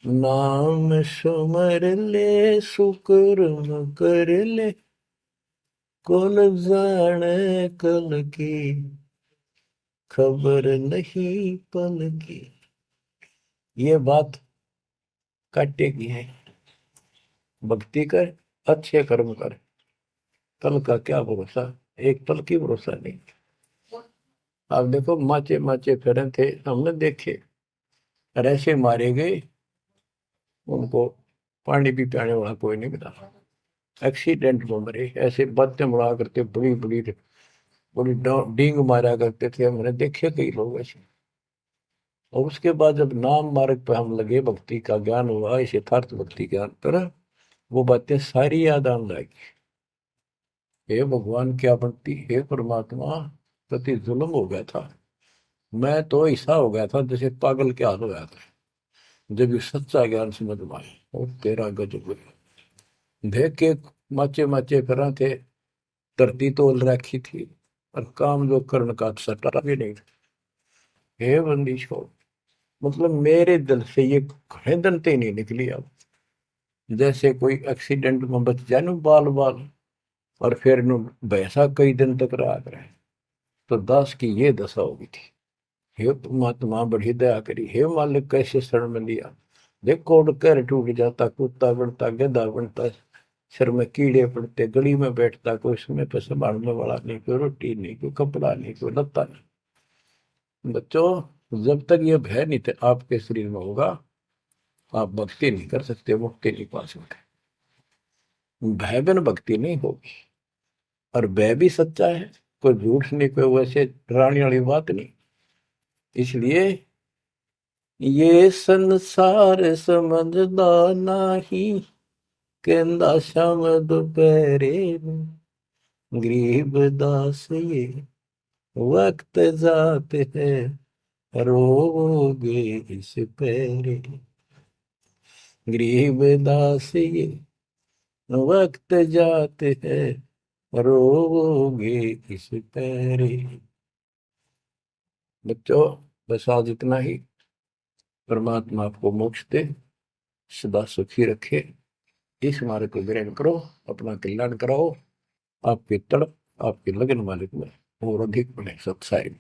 नाम सुमर ले सुकर्म कर ले, कौन जाने कल की, खबर नहीं पल की। ये बात काटे की है। भक्ति कर, अच्छे कर्म कर, कल का क्या भरोसा, एक पल की भरोसा नहीं। आप देखो माचे माचे फिरे थे, हमने देखे, और ऐसे मारे गए, उनको पानी भी पियाने वाला कोई नहीं मिला, एक्सीडेंट में मरे। ऐसे बातें बड़ा करते, बड़ी बड़ी बड़ी डींग मारा करते थे, हमने देखे कई लोग ऐसे। और उसके बाद जब नाम मार्ग पे हम लगे, भक्ति का ज्ञान हुआ, इस यथार्थ भक्ति ज्ञान पर, वो बातें सारी याद आने लगी। हे भगवान क्या बनती, हे परमात्मा, प्रति जुल्म हो गया था। मैं तो ऐसा हो गया था जैसे पागल के हाल हो गया था, जब ये सच्चा ज्ञान समझ में आया। और तेरा गजब देख के माचे माचे करा थे, धरती तोल रखी थी, और काम जो कर्ण का सटा भी नहीं था। हे बंदी छोड़, मतलब मेरे दिल से ये घने दंते नहीं निकली। अब जैसे कोई एक्सीडेंट में बच जाए ना बाल बाल, और फिर नु भैंसा कई दिन तक रहा करे, तो दास की ये दशा होगी थी। हे परमात्मा बड़ी दया करी, हे मालिक कैसे शरण में लिया। देखो कर टूट जाता, कुत्ता बनता, गधा बनता, सिर में कीड़े पड़ते, गली में बैठता, कोई समय पर संभालने वाला नहीं, कोई रोटी नहीं, कोई कपड़ा नहीं, कोई लत्ता नहीं। बच्चों, जब तक ये भय नहीं थे आपके शरीर में होगा, आप भक्ति नहीं कर सकते, मुक्ति नहीं पा सकते। भय बिन भक्ति नहीं होगी। और भय भी सच्चा है, कोई झूठ नहीं, कोई वैसे डराने वाली बात नहीं। इसलिए ये संसार समझदा नहीं, कहंदा शाम दोपहरे में, गरीब दास ये वक्त जाते हैं, रोगे इस पैरे। गरीब दास ये वक्त जाते हैं, रोगे इस पैरे। बच्चों, बस आज इतना ही। परमात्मा आपको मोक्ष दे, सदा सुखी रखे, इस मार्ग को ग्रहण करो, अपना कल्याण कराओ, आपकी तड़प, आपकी लगन मालिक में और अधिक बने सत्साई।